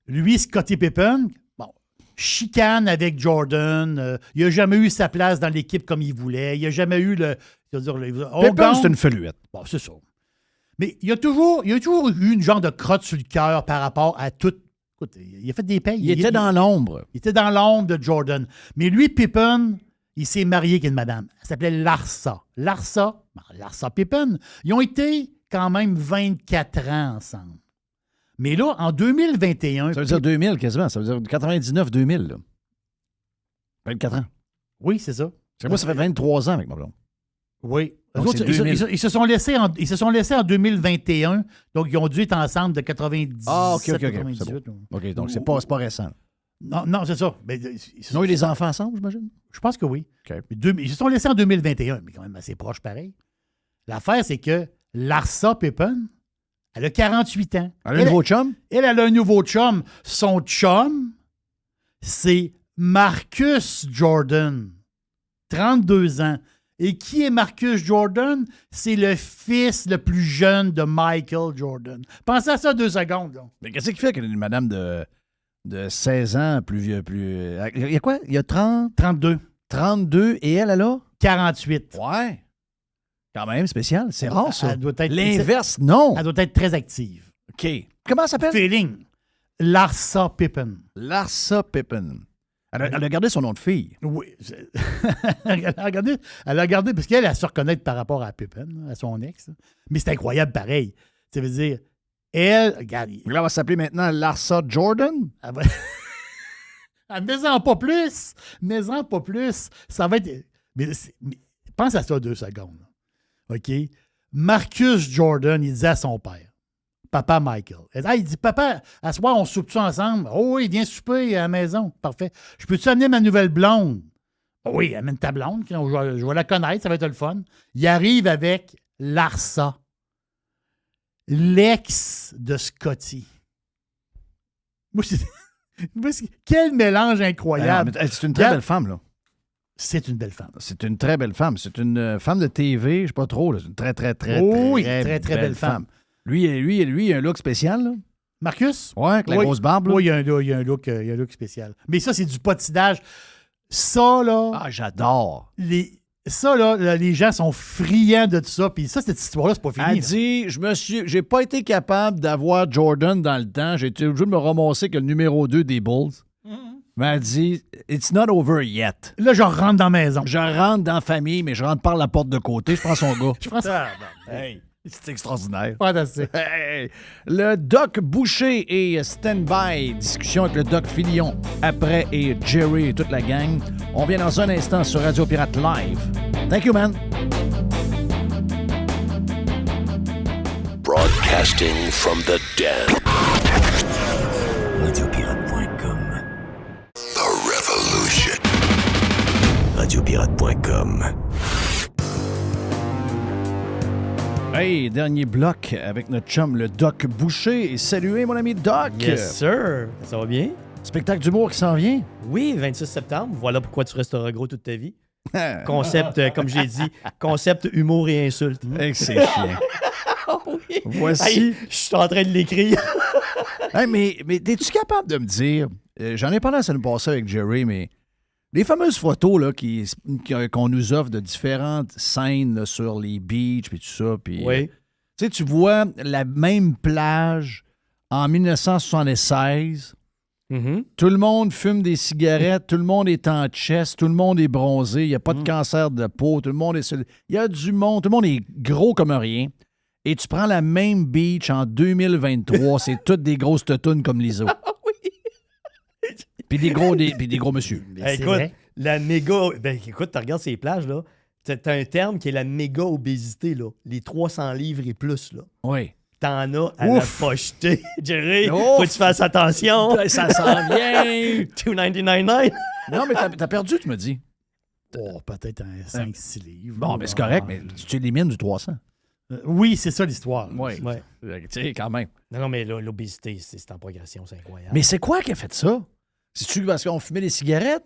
lui, Scottie Pippen, bon, chicane avec Jordan. Il n'a jamais eu sa place dans l'équipe comme il voulait. Il n'a jamais eu le. Pippen, c'est une feluette. Bon, c'est ça. Mais il y a toujours eu une genre de crotte sur le cœur par rapport à tout. Écoute, il a fait des payes. Il était dans l'ombre. Il était dans l'ombre de Jordan. Mais lui, Pippen, il s'est marié avec une madame. Elle s'appelait Larsa. Larsa Pippen. Ils ont été quand même 24 ans ensemble. Mais là, en 2021... Ça veut dire 2000 quasiment. Ça veut dire 99-2000. Là. 24 ans. Oui, c'est ça. Moi, ça fait 23 ans avec ma blonde. Oui. Donc, Eux autres, c'est 2000. ils se sont laissés en 2021. Donc, ils ont dû être ensemble de 97, Ah, OK. 98. C'est bon. OK, donc c'est pas récent. Non, c'est ça. Mais, Ils ont eu des enfants ensemble, j'imagine? je pense que oui. OK. Mais ils se sont laissés en 2021, mais quand même assez proche pareil. L'affaire, c'est que Larsa Pippen, elle a 48 ans. Elle a un nouveau chum? Elle a un nouveau chum. Son chum, c'est Marcus Jordan, 32 ans. Et qui est Marcus Jordan? C'est le fils le plus jeune de Michael Jordan. Pensez à ça 2 secondes. Là. Mais qu'est-ce qui fait qu'une madame de 16 ans plus vieux, il y a quoi? Il y a 30? 32. 32 et elle a? 48. Ouais. Quand même spécial. C'est rare, ça. Elle doit être, L'inverse, non. Elle doit être très active. OK. Comment elle s'appelle? Feeling. Larsa Pippen. Larsa Pippen. Elle a gardé son nom de fille. Oui. Elle a regardé parce qu'elle a su reconnaître par rapport à Pippen, à son ex. Mais c'est incroyable pareil. Ça veut dire, elle, regarde. Là, elle va s'appeler maintenant Larsa Jordan. Mais-en pas plus. Mais-en pas plus. Ça va être. Mais pense à ça 2 secondes. OK? Marcus Jordan, il disait à son père, Papa Michael. Il dit, Papa, à ce soir, on soupe-tu ensemble? Oh oui, viens souper à la maison. Parfait. Je peux-tu amener ma nouvelle blonde? Oh oui, amène ta blonde. Je vais la connaître, ça va être le fun. Il arrive avec Larsa, l'ex de Scottie. Quel mélange incroyable. Non, c'est une très belle femme, là. C'est une belle femme. C'est une très belle femme. C'est une femme de TV, je sais pas trop. C'est une très très belle femme. Lui, il a un look spécial, là. Marcus? Ouais, avec la grosse barbe. Là. Oui, il y a un look spécial. Mais ça, c'est du patinage. Ça, là... Ah, j'adore. Les gens sont friands de tout ça. Puis ça, cette histoire-là, c'est pas fini. Elle dit, j'ai pas été capable d'avoir Jordan dans le temps. J'ai été obligé de me ramasser que le numéro 2 des Bulls. Mais elle dit, it's not over yet. Là, je rentre dans la maison. Je rentre dans la famille, mais je rentre par la porte de côté. Je prends son gars. Je prends ça. Hey, c'est extraordinaire. Fantastique. Hey, le Doc Boucher et Stand-by. Discussion avec le Doc Filion. Après et Jerry et toute la gang. On vient dans un instant sur Radio Pirate Live. Thank you, man. Broadcasting from the den. Radiopirate.com. The Revolution. Radiopirate.com. Hey, dernier bloc avec notre chum, le Doc Boucher. Et saluez mon ami Doc. Yes, sir. Ça va bien? Spectacle d'humour qui s'en vient. Oui, 26 septembre. Voilà pourquoi tu resteras gros toute ta vie. Concept, comme j'ai dit, concept humour et insulte. Hey, c'est chiant. Oui. Voici. Hey, je suis en train de l'écrire. Hey, mais es-tu capable de me dire, j'en ai parlé à ça nous passer avec Jerry, mais les fameuses photos là, qu'on nous offre de différentes scènes là, sur les beaches et tout ça, puis Oui. tu vois la même plage en 1976. Mm-hmm. Tout le monde fume des cigarettes, tout le monde est en chest, tout le monde est bronzé, il n'y a pas de cancer de peau, tout le monde est... Il y a du monde, tout le monde est gros comme rien. Et tu prends la même beach en 2023, c'est toutes des grosses toutounes comme l'ISO. Puis des gros monsieur. Hey, écoute, la méga... Ben, écoute, tu regardes ces plages, là. t'as un terme qui est la méga-obésité, là. Les 300 livres et plus, là. Oui. T'en as à Ouf. la pocheter. Jerry, Ouf. faut que tu fasses attention. Ça s'en vient. $2.99. Non, mais t'as perdu, tu me dis. Oh, peut-être un 5-6 livres. Bon, mais c'est correct, mais tu élimines du 300. Oui, c'est ça l'histoire. Oui. Ouais. Tu sais, quand même. Non, mais là, l'obésité, c'est en progression, c'est incroyable. Mais c'est quoi qui a fait ça? C'est-tu parce qu'on fumait des cigarettes?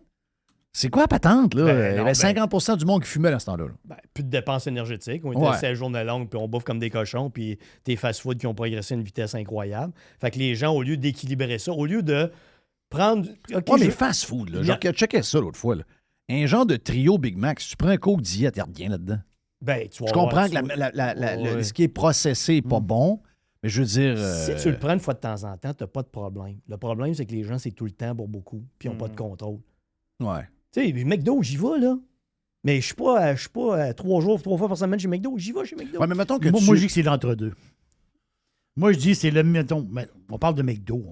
C'est quoi la patente, là? Ben, Il y non, avait 50 du monde qui fumait à ce temps-là. Ben, plus de dépenses énergétiques. On était Ouais. 16 journées longues, puis on bouffe comme des cochons, puis des fast-foods qui ont progressé à une vitesse incroyable. Fait que les gens, au lieu d'équilibrer ça, au lieu de prendre... OK, Ouais, mais je- fast-food, là. Il y a- Genre, checkais ça l'autre fois, là. Un genre de trio Big Mac, si tu prends un Coke diète, il n'y a rien là-dedans. Ben, tu vas Je voir, comprends tu que vas- Ouais. ce qui est processé n'est pas bon, mais je veux dire... Si tu le prends une fois de temps en temps, tu n'as pas de problème. Le problème, c'est que les gens, c'est tout le temps pour beaucoup, puis ils n'ont pas de contrôle. Ouais. Tu sais, McDo, j'y vais, là. Mais je suis pas 3 fois par semaine chez McDo. J'y vais chez McDo. Ouais, mais mettons que Moi, je dis que c'est l'entre-deux. Moi, je dis que c'est le... Mettons, on parle de McDo.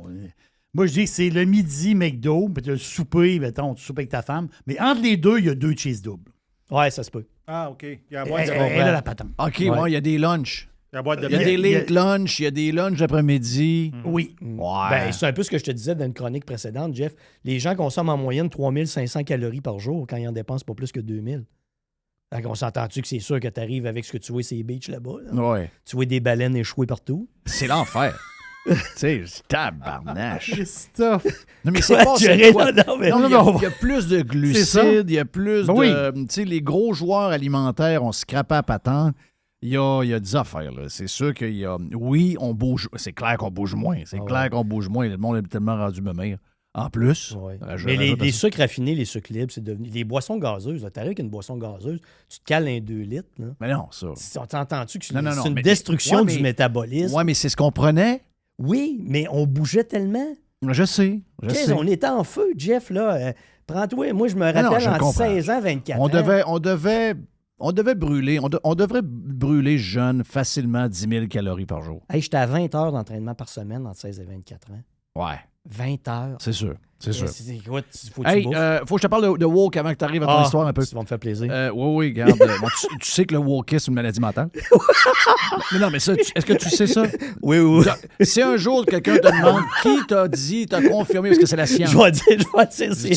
Moi, je dis que c'est le midi McDo, puis le souper, mettons, tu soupes avec ta femme. Mais entre les deux, il y a 2 cheese doubles. Ouais, ça se peut. Ah, OK. Il y a la Elle, boîte de, elle a la patente. OK, Ouais. ouais, il y a des lunchs. la boîte de Il y a des il y a- late lunch, il y a des lunchs d'après-midi. Oui. Ouais. Ben, c'est un peu ce que je te disais dans une chronique précédente, Jeff. Les gens consomment en moyenne 3500 calories par jour quand ils en dépensent pas plus que 2000. Fait qu'on s'entend-tu que c'est sûr que tu arrives avec ce que tu vois ces beaches là-bas? Là? Ouais. Tu vois des baleines échouées partout? C'est l'enfer. Tu sais, c'est tabarnache. Christophe. Non, mais c'est Quoi, pas Jerry? quoi. Non, mais- Non, Non, il y a- mais on va- il y a plus de ça. glucides, il y a plus Ben de... oui. Tu sais, les gros joueurs alimentaires, on scrapé à patente. Il y a des affaires, là. C'est sûr qu'il y a... Oui, on bouge... C'est clair qu'on bouge moins. C'est Ah clair ouais. qu'on bouge moins. Le monde est tellement rendu meilleur. En plus... Ouais. je Mais rajoute à les ça. sucres raffinés, les sucres libres, c'est devenu. Les boissons gazeuses, là, t'arrives avec une boisson gazeuse, tu te cales un 2 litres. Là. Mais non, ça... T'entends-tu que c'est Non, non, non, c'est une mais- destruction ouais, mais- du métabolisme? Ouais, mais c'est ce qu'on prenait. Oui, mais on bougeait tellement. Je sais. Je Qu'est-ce, sais. on était en feu, Jeff, là. Prends-toi, moi, je me non, rappelle je entre comprends. 16 ans, 24 On ans. devait brûler... On devrait brûler jeune facilement 10 000 calories par jour. Hey, j'étais à 20 heures d'entraînement par semaine entre 16 et 24 ans. Ouais, 20 heures. c'est sûr. C'est sûr. Écoute, faut que tu Hey, bouffes. faut que je te parle de woke avant que tu arrives à ton Ah, histoire un peu. Ça va me faire plaisir. Oui, regarde. Bon, tu sais que le wokisme c'est une maladie mentale. Mais non, mais ça, est-ce que tu sais ça? Oui, oui. Si un jour quelqu'un te demande qui t'a dit, t'a confirmé, parce que c'est la science, Je vais dire,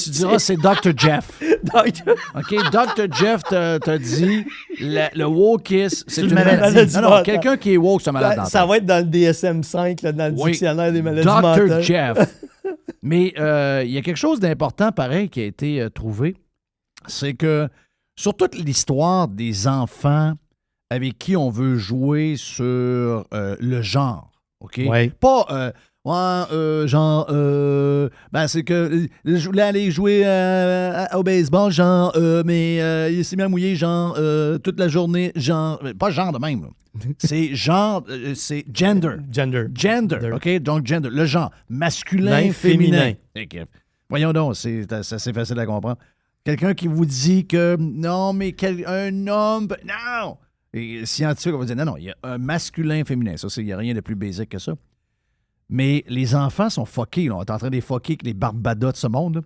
tu diras c'est Dr. Jeff. Docteur- OK? Dr. Jeff t'a dit le wokisme, c'est une maladie. maladie. Non, non, mentale. quelqu'un qui est woke, c'est un malade mental. Ça va être dans le DSM-5, là, dans le Oui. dictionnaire des maladies Dr. mentales. Jeff. Mais il y a quelque chose d'important, pareil, qui a été trouvé. C'est que sur toute l'histoire des enfants avec qui on veut jouer sur le genre, OK? Ouais. Pas, ben c'est que je voulais aller jouer au baseball, genre, mais il s'est mis à mouiller, genre, toute la journée, genre, pas genre de même, là. C'est genre, c'est gender. Gender. Gender, OK? Donc, gender, le genre, masculin, féminin. OK. Voyons donc, c'est assez facile à comprendre. Quelqu'un qui vous dit que non, mais un homme, non! Et scientifique, on va dire non, non, il y a un masculin, féminin. Ça, il n'y a rien de plus basique que ça. Mais les enfants sont fuckés, là. On est en train de les fucker avec les barbadas de ce monde, là.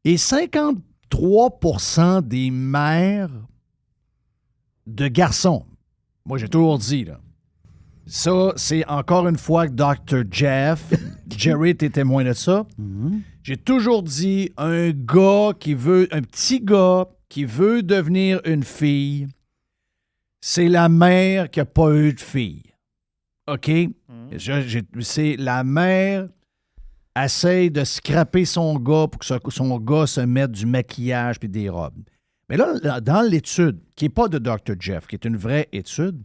Et 53% des mères de garçons, moi, j'ai toujours dit, là. Ça, c'est encore une fois Dr. Jeff. Jerry était témoin de ça. J'ai toujours dit, un petit gars qui veut devenir une fille, c'est la mère qui n'a pas eu de fille. OK? C'est la mère essaye de scraper son gars pour que son gars se mette du maquillage puis des robes. Mais là, dans l'étude, qui n'est pas de Dr. Jeff, qui est une vraie étude,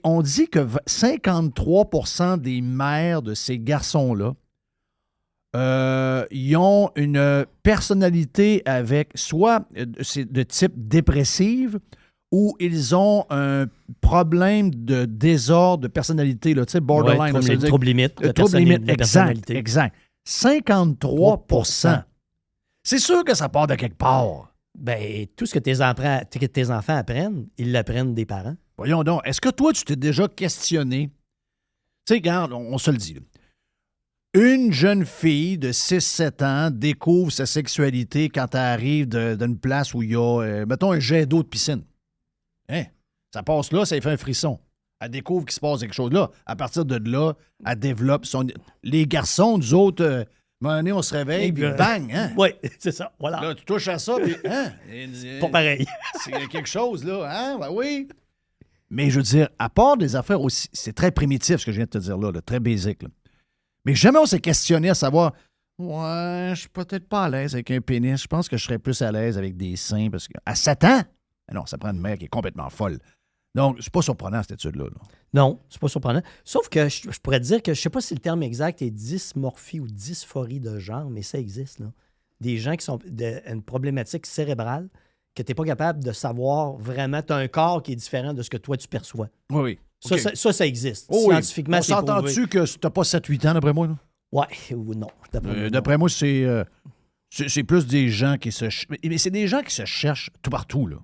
on dit que 53% des mères de ces garçons-là, ils ont une personnalité avec soit c'est de type dépressive ou ils ont un problème de désordre de personnalité, là, tu sais, borderline. là, ça veut dire- trouble limite. de trouble limite, de exact, personnalité. exact. 53%. C'est sûr que ça part de quelque part. Ben, tout ce que tes enfants apprennent, ils l'apprennent des parents. Voyons donc, est-ce que toi, tu t'es déjà questionné? Tu sais, regarde, on se le dit, là. Une jeune fille de 6-7 ans découvre sa sexualité quand elle arrive d'une place où il y a, mettons, un jet d'eau de piscine. Hein? Ça passe là, ça lui fait un frisson. Elle découvre qu'il se passe quelque chose là. À partir de là, elle développe son... Les garçons, nous autres, à un moment donné, on se réveille, puis bang, hein? Oui, c'est ça, voilà. Là, tu touches à ça, puis... Hein? Pas pareil. C'est quelque chose, là, hein? Ben oui. Mais je veux dire, à part des affaires aussi... C'est très primitif, ce que je viens de te dire là, très basique, là. Mais jamais on s'est questionné à savoir, ouais, je suis peut-être pas à l'aise avec un pénis. Je pense que je serais plus à l'aise avec des seins parce qu'à 7 ans, non, ça prend une mère qui est complètement folle. Donc, c'est pas surprenant, cette étude-là. Là. Non, c'est pas surprenant. Sauf que je pourrais te dire que je sais pas si le terme exact est dysmorphie ou dysphorie de genre, mais ça existe, là. Des gens qui sont une problématique cérébrale que tu n'es pas capable de savoir vraiment. Tu as un corps qui est différent de ce que toi, tu perçois. Oui, oui. Ça, Okay. ça existe. Oh, Scientifiquement, on c'est prouvé. s'entend-tu que t'as pas 7-8 ans, d'après moi? Là? Ouais, ou non. D'après moi, c'est plus des gens qui se... Mais c'est des gens qui se cherchent tout partout, là.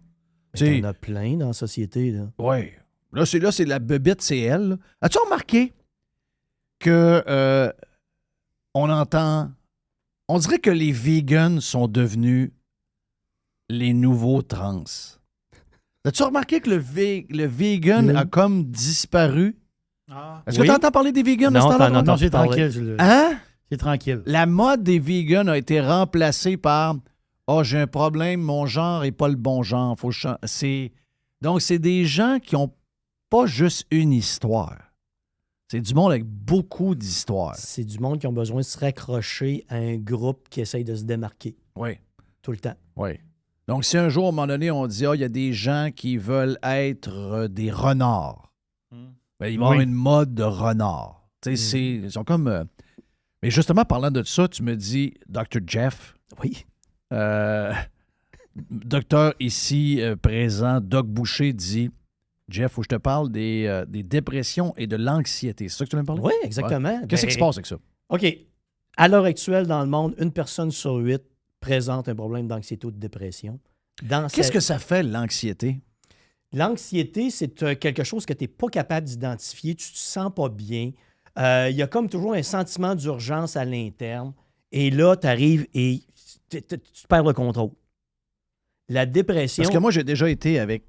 Il y en a plein dans la société, là. Oui. Là, c'est la bebête, c'est elle. Là. As-tu remarqué que on entend... On dirait que les vegans sont devenus les nouveaux trans. As-tu remarqué que le vegan a comme disparu? Est-ce que tu entends parler des vegans de ce temps-là? Non, c'est tranquille. Hein? C'est tranquille. La mode des vegans a été remplacée par « Ah, j'ai un problème, mon genre n'est pas le bon genre. Faut Donc, c'est des gens qui n'ont pas juste une histoire. C'est du monde avec beaucoup d'histoires. C'est du monde qui ont besoin de se raccrocher à un groupe qui essaye de se démarquer. Oui. Tout le temps. Oui. Donc, si un jour, à un moment donné, on dit « Ah, il y a des gens qui veulent être des renards. Ben, ils vont avoir une mode de renard. Tu sais, ils sont comme... Mais justement, parlant de ça, tu me dis, Dr. Jeff. Oui. Docteur ici présent, Doc Boucher, dit Jeff, faut que je te parle des dépressions et de l'anxiété. C'est ça que tu veux me parler? Oui, exactement. Ouais. Qu'est-ce qui se passe avec ça? OK. À l'heure actuelle, dans le monde, 1 personne sur 8 présente un problème d'anxiété ou de dépression. Qu'est-ce que ça fait, l'anxiété? L'anxiété, c'est quelque chose que tu n'es pas capable d'identifier. Tu ne te sens pas bien. Il y a comme toujours un sentiment d'urgence à l'interne. Et là, tu arrives et tu perds le contrôle. La dépression... Parce que moi, j'ai déjà été avec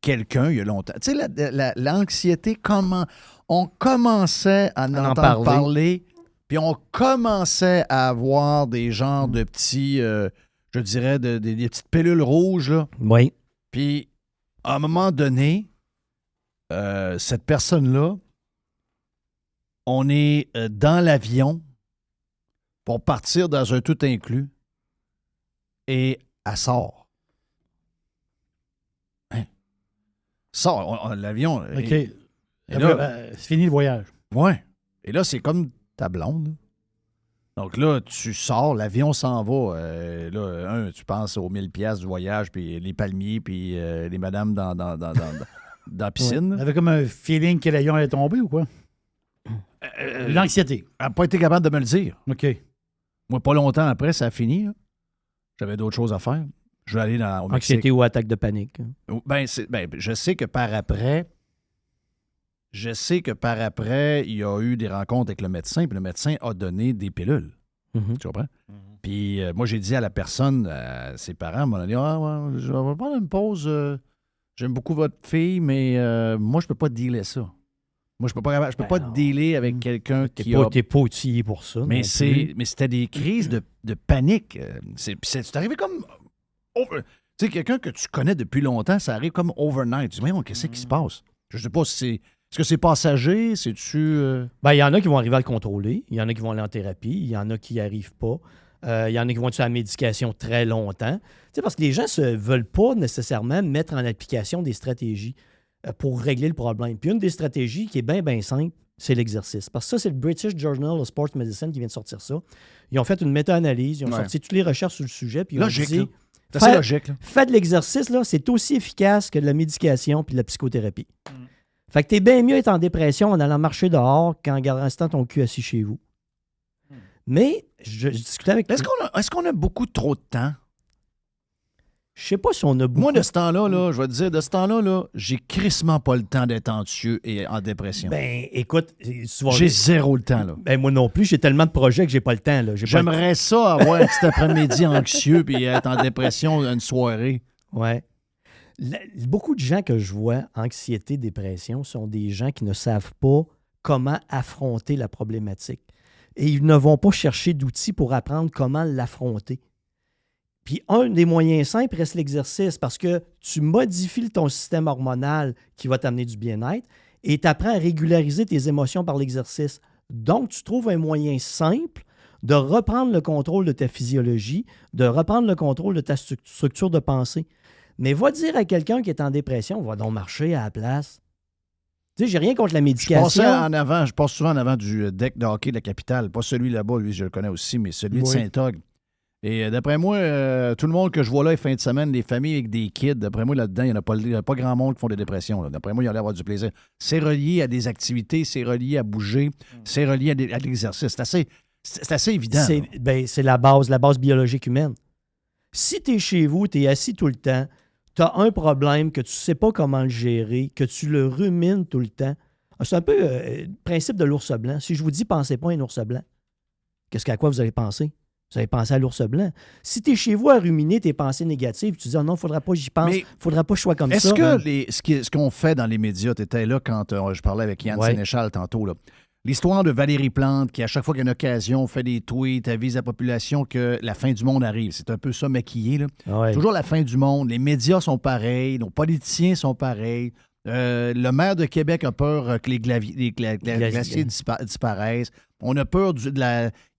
quelqu'un il y a longtemps. Tu sais, l'anxiété, comment... On commençait à en parler, puis on commençait à avoir des genres de petits... je dirais, des petites pilules rouges, là. Oui. Puis, à un moment donné, cette personne-là, on est dans l'avion pour partir dans un tout inclus et elle sort. Hein? Sort, l'avion. OK. Et là, c'est fini le voyage. ouais. Et là, c'est comme ta blonde. Là. Donc là, tu sors, l'avion s'en va. Là, tu penses aux 1000$ du voyage, puis les palmiers, puis les madames dans la piscine. Ouais. Avait comme un feeling que l'avion allait tomber ou quoi? L'anxiété. Elle n'a pas été capable de me le dire. OK. Moi, pas longtemps après, ça a fini. Là. J'avais d'autres choses à faire. Je vais aller au Mexique. Anxiété ou attaque de panique. Je sais que par après, il y a eu des rencontres avec le médecin, puis le médecin a donné des pilules. Mm-hmm. Tu comprends? Puis moi, j'ai dit à la personne, à ses parents, m'ont dit « Ah, ouais, je vais prendre une pause. J'aime beaucoup votre fille, mais moi, je peux pas dealer ça. Moi, je peux pas dealer avec quelqu'un qui a... T'es pas outillé pour ça. Mais c'était des crises de panique. C'est arrivé comme... Tu sais, quelqu'un que tu connais depuis longtemps, ça arrive comme overnight. Tu dis, mais qu'est-ce qui se passe? Je sais pas si c'est... Est-ce que c'est passager? C'est-tu... Il y en a qui vont arriver à le contrôler. Il y en a qui vont aller en thérapie. Il y en a qui n'y arrivent pas. Il y en a qui vont être sur la médication très longtemps. Tu sais, parce que les gens ne veulent pas nécessairement mettre en application des stratégies pour régler le problème. Puis une des stratégies qui est bien, bien simple, c'est l'exercice. Parce que ça, c'est le British Journal of Sports Medicine qui vient de sortir ça. Ils ont fait une méta-analyse. Ils ont sorti toutes les recherches sur le sujet. Puis ils logique, ont dit, c'est assez logique. Là. Fais de l'exercice, là, c'est aussi efficace que de la médication puis de la psychothérapie. Fait que t'es bien mieux être en dépression en allant marcher dehors qu'en restant ton cul assis chez vous. Mais je discutais avec... Est-ce qu'on a beaucoup trop de temps? Je sais pas si on a beaucoup... Moi, de ce temps-là, là, je vais te dire, de ce temps-là, là, j'ai crissement pas le temps d'être anxieux et en dépression. Ben, écoute, souvent... J'ai zéro le temps, là. Ben, moi non plus, j'ai tellement de projets que j'ai pas le temps, là. J'aimerais ça avoir un petit après-midi anxieux puis être en dépression une soirée. Ouais. Beaucoup de gens que je vois, anxiété, dépression, sont des gens qui ne savent pas comment affronter la problématique. Et ils ne vont pas chercher d'outils pour apprendre comment l'affronter. Puis un des moyens simples reste l'exercice parce que tu modifies ton système hormonal qui va t'amener du bien-être et tu apprends à régulariser tes émotions par l'exercice. Donc, tu trouves un moyen simple de reprendre le contrôle de ta physiologie, de reprendre le contrôle de ta structure de pensée. Mais va dire à quelqu'un qui est en dépression, va donc marcher à la place. Tu sais, j'ai rien contre la médication. Je passe souvent en avant du deck de hockey de la capitale. Pas celui là-bas, lui, je le connais aussi, mais celui de Saint-Og. Et d'après moi, tout le monde que je vois là, les fins de semaine, les familles avec des kids, d'après moi, là-dedans, il n'y a pas grand monde qui font des dépressions. Là. D'après moi, il y a l'air d'avoir du plaisir. C'est relié à des activités, c'est relié à bouger, c'est relié à l'exercice. C'est assez évident. C'est la base biologique humaine. Si tu es chez vous, tu es assis tout le temps, tu as un problème que tu ne sais pas comment le gérer, que tu le rumines tout le temps. C'est un peu le principe de l'ours blanc. Si je vous dis, pensez pas à un ours blanc, qu'à quoi vous allez penser? Vous allez penser à l'ours blanc. Si tu es chez vous à ruminer tes pensées négatives, tu dis, oh non, il ne faudra pas que j'y pense, il ne faudra pas que je sois comme ça. Est-ce que ce qu'on fait dans les médias, tu étais là quand je parlais avec Yann Sénéchal tantôt, là. L'histoire de Valérie Plante, qui, à chaque fois qu'il y a une occasion, fait des tweets, avise la population que la fin du monde arrive. C'est un peu ça maquillé, là. Ouais. Toujours la fin du monde. Les médias sont pareils, nos politiciens sont pareils. Le maire de Québec a peur que les glaciers disparaissent. On a peur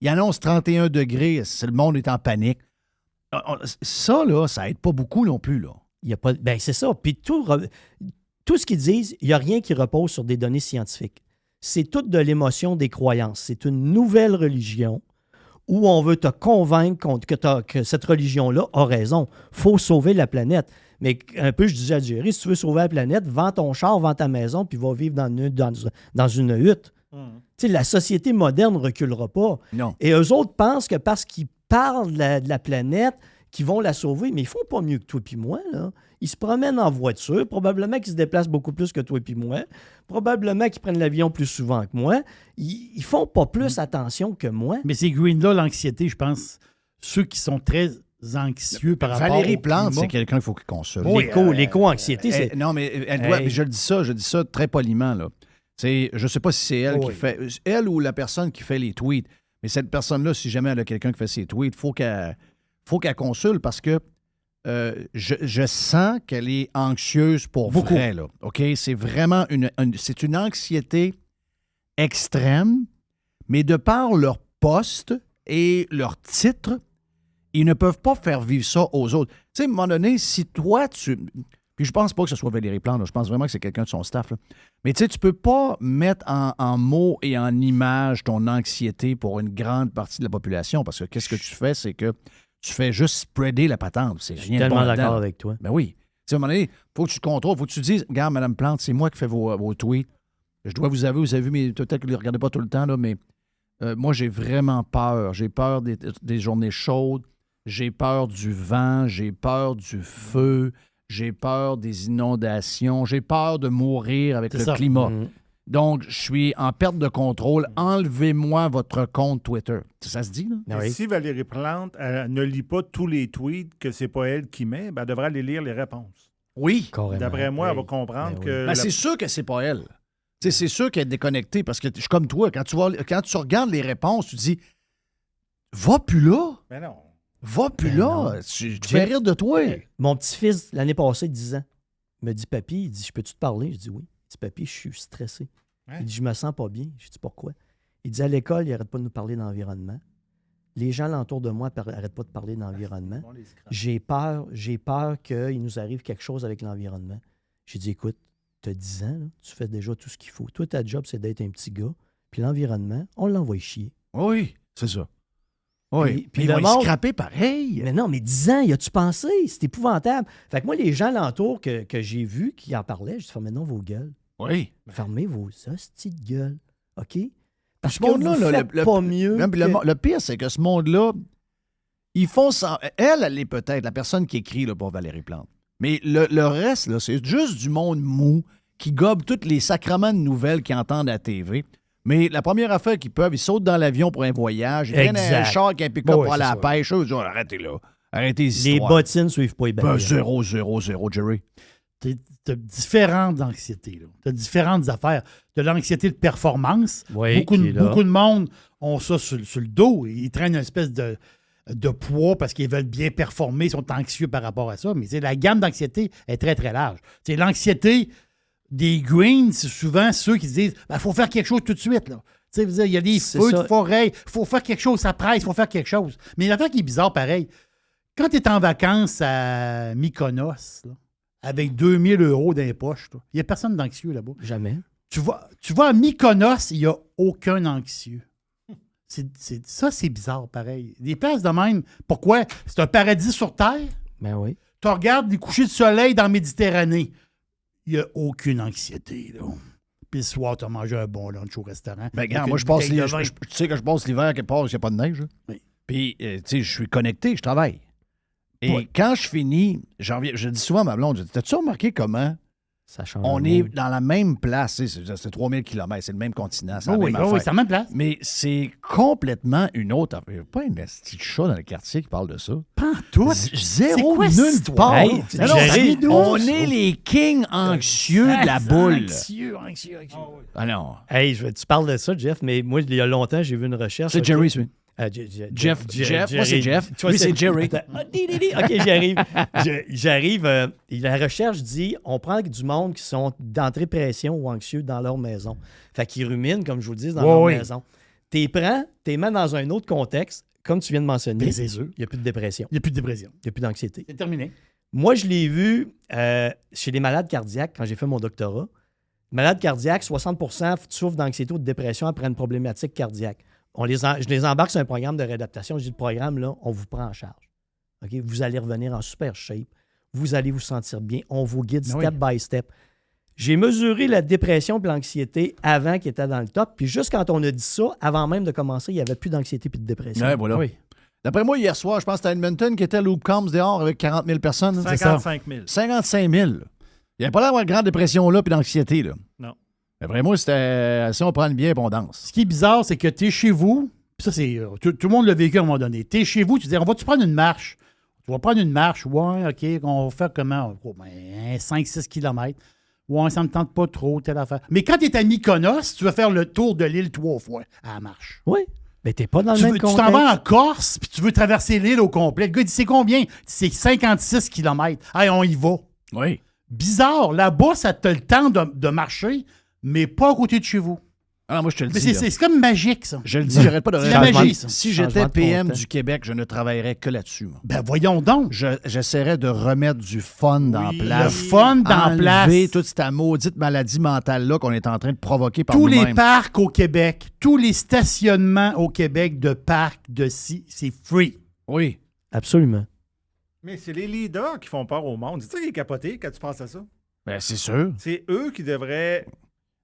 il annonce 31 degrés, le monde est en panique. Ça, là, ça aide pas beaucoup non plus, là. Il y a pas... Ben, c'est ça. Puis tout ce qu'ils disent, il n'y a rien qui repose sur des données scientifiques. C'est toute de l'émotion des croyances. C'est une nouvelle religion où on veut te convaincre que cette religion-là a raison. Il faut sauver la planète. Mais un peu, je disais à Jerry, si tu veux sauver la planète, vends ton char, vends ta maison, puis va vivre dans une hutte. Tu sais, la société moderne ne reculera pas. Non. Et eux autres pensent que parce qu'ils parlent de la planète, qu'ils vont la sauver, mais ils font pas mieux que toi et moi, là. Ils se promènent en voiture, probablement qu'ils se déplacent beaucoup plus que toi et moi, probablement qu'ils prennent l'avion plus souvent que moi. Ils font pas plus attention que moi. Mais c'est Green-là, l'anxiété, je pense, ceux qui sont très anxieux par rapport Valérie au Plante, climat. c'est quelqu'un qu'il faut qu'il consulte. L'éco-anxiété, c'est... Non, mais elle doit... Je dis ça très poliment, là. Je ne sais pas si c'est elle qui fait... Elle ou la personne qui fait les tweets. Mais cette personne-là, si jamais elle a quelqu'un qui fait ses tweets, il faut qu'elle consulte parce que je sens qu'elle est anxieuse pour vrai, là. OK? C'est vraiment c'est une anxiété extrême, mais de par leur poste et leur titre, ils ne peuvent pas faire vivre ça aux autres. Tu sais, à un moment donné, si toi, puis je pense pas que ce soit Valérie Plante, là, je pense vraiment que c'est quelqu'un de son staff, là. Mais tu sais, tu peux pas mettre en mots et en images ton anxiété pour une grande partie de la population, parce que qu'est-ce que tu fais, c'est que tu fais juste spreader la patente. C'est rien de bon tellement d'accord là-dedans. avec toi. Ben oui. Tu sais, à un moment donné, il faut que tu te contrôles, il faut que tu te dises, regarde, Mme Plante, c'est moi qui fais vos tweets. Je dois vous avez vu, mais peut-être que vous ne les regardez pas tout le temps, là, mais moi, j'ai vraiment peur. J'ai peur des journées chaudes, j'ai peur du vent, j'ai peur du feu, j'ai peur des inondations, j'ai peur de mourir avec le climat. Donc, je suis en perte de contrôle. Enlevez-moi votre compte Twitter. Ça se dit, là? Et si Valérie Plante ne lit pas tous les tweets que c'est pas elle qui met, elle devrait aller lire les réponses. Oui. Carrément. D'après moi, elle va comprendre que... C'est sûr que c'est pas elle. T'sais, c'est sûr qu'elle est déconnectée parce que je suis comme toi. Quand tu regardes les réponses, tu dis « Va plus là! » Mais non. Va plus là! Tu fais rire de toi! Mon petit-fils, l'année passée, 10 ans, me dit « Papy, il dit, je peux-tu te parler? » Je dis « Oui. » Il dit « Papy, je suis stressé. Ouais. Il dit « Je me sens pas bien. » Je dis « Pourquoi? » Il dit « À l'école, il n'arrête pas de nous parler d'environnement. Les gens alentour de moi n'arrêtent pas de parler d'environnement. J'ai peur qu'il nous arrive quelque chose avec l'environnement. » J'ai dit « Écoute, tu as 10 ans, là, tu fais déjà tout ce qu'il faut. Toi, ta job, c'est d'être un petit gars. Puis l'environnement, on l'envoie chier. » Oui, c'est ça. Oui, puis le ils vont monde... scraper pareil. Mais non, mais 10 ans, y a-tu pensé? C'est épouvantable. Fait que moi, les gens alentour que j'ai vus qui en parlaient, je dis « Fermez vos gueules. Oui. Fermez vos hosties de gueules. OK? Parce Ce que monde-là, vous là, faites pas mieux. Le pire, c'est que ce monde-là, Ils font ça. Elle est peut-être la personne qui écrit là, pour Valérie Plante. Mais le reste, là, c'est juste du monde mou qui gobe tous les sacrements de nouvelles qu'ils entendent à la TV. Mais la première affaire qu'ils peuvent, ils sautent dans l'avion pour un voyage, ils prennent un char qui a un pick-up pour aller à la pêche. Eux, ils disent, arrêtez là. Arrêtez les histoires. Les bottines ne suivent pas les ballons. 0, Jerry. Tu as différentes anxiétés. Tu as différentes affaires. Tu as l'anxiété de performance. Oui, beaucoup de monde ont ça sur le dos. Ils traînent une espèce de poids parce qu'ils veulent bien performer. Ils sont anxieux par rapport à ça. Mais la gamme d'anxiété est très, très large. L'anxiété des Greens, c'est souvent ceux qui disent il faut faire quelque chose tout de suite. Il y a des feux de forêt. Il faut faire quelque chose. Ça presse. Il faut faire quelque chose. Mais l'affaire qui est bizarre, pareil, quand tu es en vacances à Mykonos, là, avec 2000 € dans les poches, il n'y a personne d'anxieux là-bas. Jamais. Tu vas à Mykonos, il n'y a aucun anxieux. Ça, c'est bizarre, pareil. Des places de même. Pourquoi? C'est un paradis sur Terre. Ben oui. Tu regardes les couchers de soleil dans la Méditerranée. Il n'y a aucune anxiété, là. Puis le soir, tu as mangé un bon lunch au restaurant. Ben, regarde, moi, je passe l'hiver. Tu sais que je passe l'hiver quelque part, il n'y a pas de neige. Oui. Puis, tu sais, je suis connecté, je travaille. Et quand je finis, je dis souvent à ma blonde, t'as-tu remarqué comment ça change on est dans la même place? C'est 3000 km, c'est le même continent. C'est oui, c'est la même place. Mais c'est complètement une autre affaire. Il n'y a pas un petit chat dans le quartier qui parle de ça. Pas tout. Zéro, nulle part. Hey, on est les kings anxieux de la boule. Anxieux. Ah non. Hey, tu parles de ça, Jeff, mais moi, il y a longtemps, j'ai vu une recherche. C'est Jerry, oui. Jeff. Moi, c'est Jeff. Lui, c'est Jerry. OK, j'arrive. J'arrive. La recherche dit on prend du monde qui sont d'entrée-pression ou anxieux dans leur maison. Fait qu'ils ruminent, comme je vous le dis, dans leur maison. T'es prends, t'es mets dans un autre contexte, comme tu viens de mentionner. C'est sûr. Il n'y a plus de dépression. Il n'y a plus de dépression. Il n'y a plus d'anxiété. C'est terminé. Moi, je l'ai vu chez les malades cardiaques quand j'ai fait mon doctorat. Malades cardiaques, 60% souffrent d'anxiété ou de dépression après une problématique cardiaque. Je les embarque sur un programme de réadaptation. Je dis, le programme, là, on vous prend en charge. Okay? Vous allez revenir en super shape. Vous allez vous sentir bien. On vous guide step by step. J'ai mesuré la dépression et l'anxiété avant qu'il était dans le top. Puis juste quand on a dit ça, avant même de commencer, il n'y avait plus d'anxiété et de dépression. Ouais, voilà. Oui. D'après moi, hier soir, je pense que c'était Edmonton qui était à Loop Combs dehors avec 40 000 personnes. 55 000. 55 000. Il n'y avait pas l'air d'avoir une grande dépression là puis d'anxiété. Là. Non. Après moi, c'était si on prend le bien et on danse. Ce qui est bizarre, c'est que tu es chez vous, puis ça, c'est tout le monde l'a vécu à un moment donné. Tu es chez vous, tu dis, on va-tu prendre une marche? Tu vas prendre une marche, ouais, OK, on va faire comment? 5-6 km. Ouais, ça ne me tente pas trop, telle affaire. Mais quand tu es à Mykonos, tu vas faire le tour de l'île 3 fois à la marche. Oui, mais tu n'es pas dans le même contexte. Tu t'en vas en Corse, puis tu veux traverser l'île au complet. Le gars dit, c'est combien? C'est 56 km. Hey, on y va. Oui. Bizarre. Là-bas, ça te le temps de marcher, mais pas à côté de chez vous. Ah, moi, je te le mais dis. c'est comme magique, ça. Je le dis, j'arrête pas de C'est la magie, ça. Si j'étais PM du Québec, je ne travaillerais que là-dessus. Moi. Ben voyons donc. J'essaierais de remettre du fun dans la place. Le fun dans la place. Enlever toute cette maudite maladie mentale-là qu'on est en train de provoquer par tous nous-mêmes. Les parcs au Québec, tous les stationnements au Québec de parcs, c'est free. Oui. Absolument. Mais c'est les leaders qui font peur au monde. C'est ça qui est capoté quand tu penses à ça? Ben, c'est sûr. C'est eux qui devraient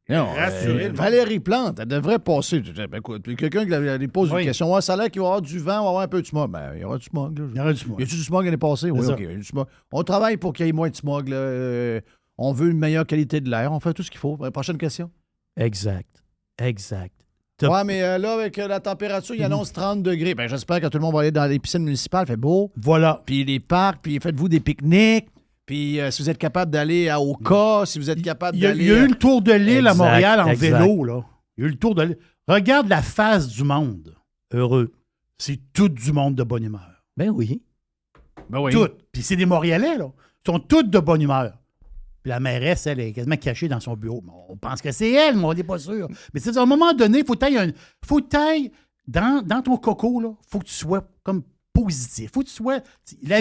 non, rassurer le monde. Valérie Plante, elle devrait passer. Ben, écoute, quelqu'un qui lui pose une question. Ça a l'air qu'il va y avoir du vent, on va avoir un peu de smog. Ben, il y aura du smog. Là. Il y aura du smog. Y a-tu du smog l'année passée? Oui, OK. Il y a du smog. On travaille pour qu'il y ait moins de smog. Là. On veut une meilleure qualité de l'air. On fait tout ce qu'il faut. Prochaine question. Exact. Ouais, mais là, avec la température, il annonce 30 degrés. Ben, j'espère que tout le monde va aller dans les piscines municipales. Il fait beau. Voilà. Puis les parcs, puis faites-vous des pique-niques. Puis si vous êtes capable d'aller à Oka, si vous êtes capable d'aller... Il y a eu le tour de l'île à Montréal en vélo, là. Il y a eu le tour de l'île. Regarde la face du monde. Heureux. C'est tout du monde de bonne humeur. Ben oui. Ben oui. Tout. Puis c'est des Montréalais, là. Ils sont tous de bonne humeur. Puis la mairesse, elle est quasiment cachée dans son bureau. On pense que c'est elle, mais on n'est pas sûr. Mais c'est à un moment donné, il faut que tu ailles dans ton coco, là. Faut que tu sois comme positif. Faut que tu sois... La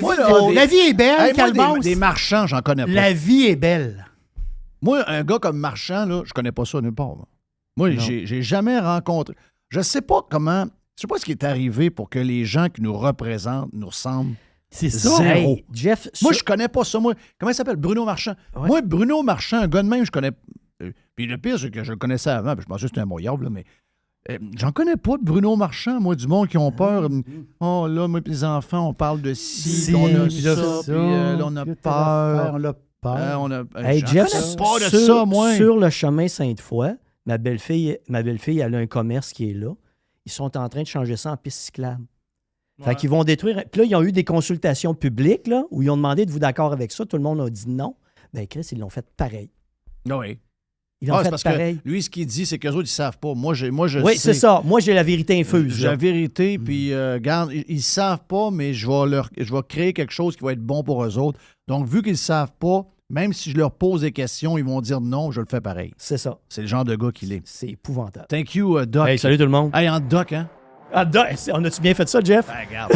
vie est belle, Calvance. Des marchands, j'en connais pas. La vie est belle. Moi, un gars comme Marchand, là, je connais pas ça nulle part. Moi, j'ai jamais rencontré... Je sais pas comment... Je sais pas ce qui est arrivé pour que les gens qui nous représentent nous ressemblent. C'est ça. Zéro. Hey, Jeff, moi, je connais pas ça. Moi, comment il s'appelle? Bruno Marchand. Ouais. Moi, Bruno Marchand, un gars de même, je connais... Puis le pire, c'est que je le connaissais avant. Puis je pensais que c'était un moyable, mais... J'en connais pas de Bruno Marchand, moi, du monde qui ont peur. Oh là, moi, les enfants, on parle de ci, on a ça, puis là, on a peur. On a peur. Hey, j'en Jeff, connais pas de ça, moi. sur le chemin Sainte-Foy, ma belle-fille, elle a un commerce qui est là. Ils sont en train de changer ça en piste cyclable. Fait qu'ils vont détruire. Puis là, ils ont eu des consultations publiques là, où ils ont demandé de vous d'accord avec ça. Tout le monde a dit non. Ben Chris, ils l'ont fait pareil. Oui. Ils l'ont fait parce pareil. que lui, ce qu'il dit, c'est qu'eux autres, ils savent pas. Moi, je Oui, sais. c'est ça. Moi, j'ai la vérité infuse. J'ai la vérité, puis regarde, ils savent pas, mais je vais créer quelque chose qui va être bon pour eux autres. Donc, vu qu'ils savent pas, même si je leur pose des questions, ils vont dire non, je le fais pareil. C'est ça. C'est le genre de gars qu'il est. C'est épouvantable. Thank you, Doc. Hey, salut tout le monde. Hey, en Doc, hein? Ah, on a-tu bien fait ça, Jeff? Ben, regarde.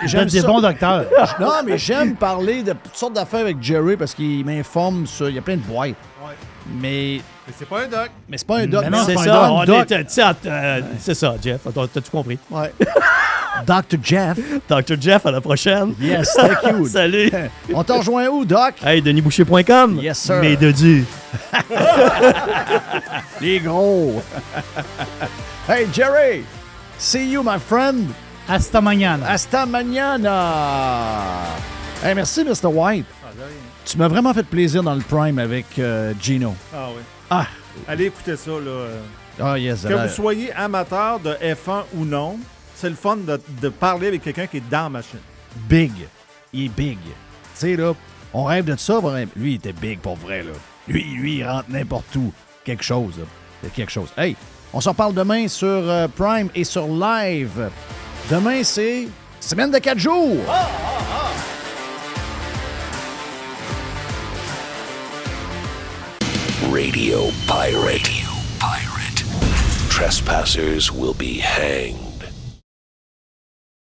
J'aime des bons docteurs. Non, mais j'aime parler de toutes sortes d'affaires avec Jerry parce qu'il m'informe sur... Il y a plein de boîtes. Ouais. Mais c'est pas un doc. c'est pas un Doc. Mais non, C'est c'est ça. un On Doc. c'est ça, Jeff. T'as-tu compris? Ouais. Dr. Jeff. Dr. Jeff, à la prochaine. Yes, thank you. Salut. On t'en rejoint où, Doc? Hey, DenisBoucher.com. Yes, sir. Mais de Dieu. Les gros. Hey, Jerry. See you, my friend. Hasta mañana. Hasta mañana. Hey, merci, Mr. White. Ah, de rien. Tu m'as vraiment fait plaisir dans le Prime avec Gino. Ah oui. Ah. Allez écouter ça, là. Ah, yes. Que vous soyez amateur de F1 ou non, c'est le fun de parler avec quelqu'un qui est dans la machine. Big. Il est big. Tu sais, là, on rêve de ça. Lui, il était big pour vrai, là. Lui, il rentre n'importe où. Quelque chose, là. C'est quelque chose. Hey, on s'en parle demain sur Prime et sur Live. Demain, c'est semaine de 4 jours. Radio Pirate. Trespassers will be hanged.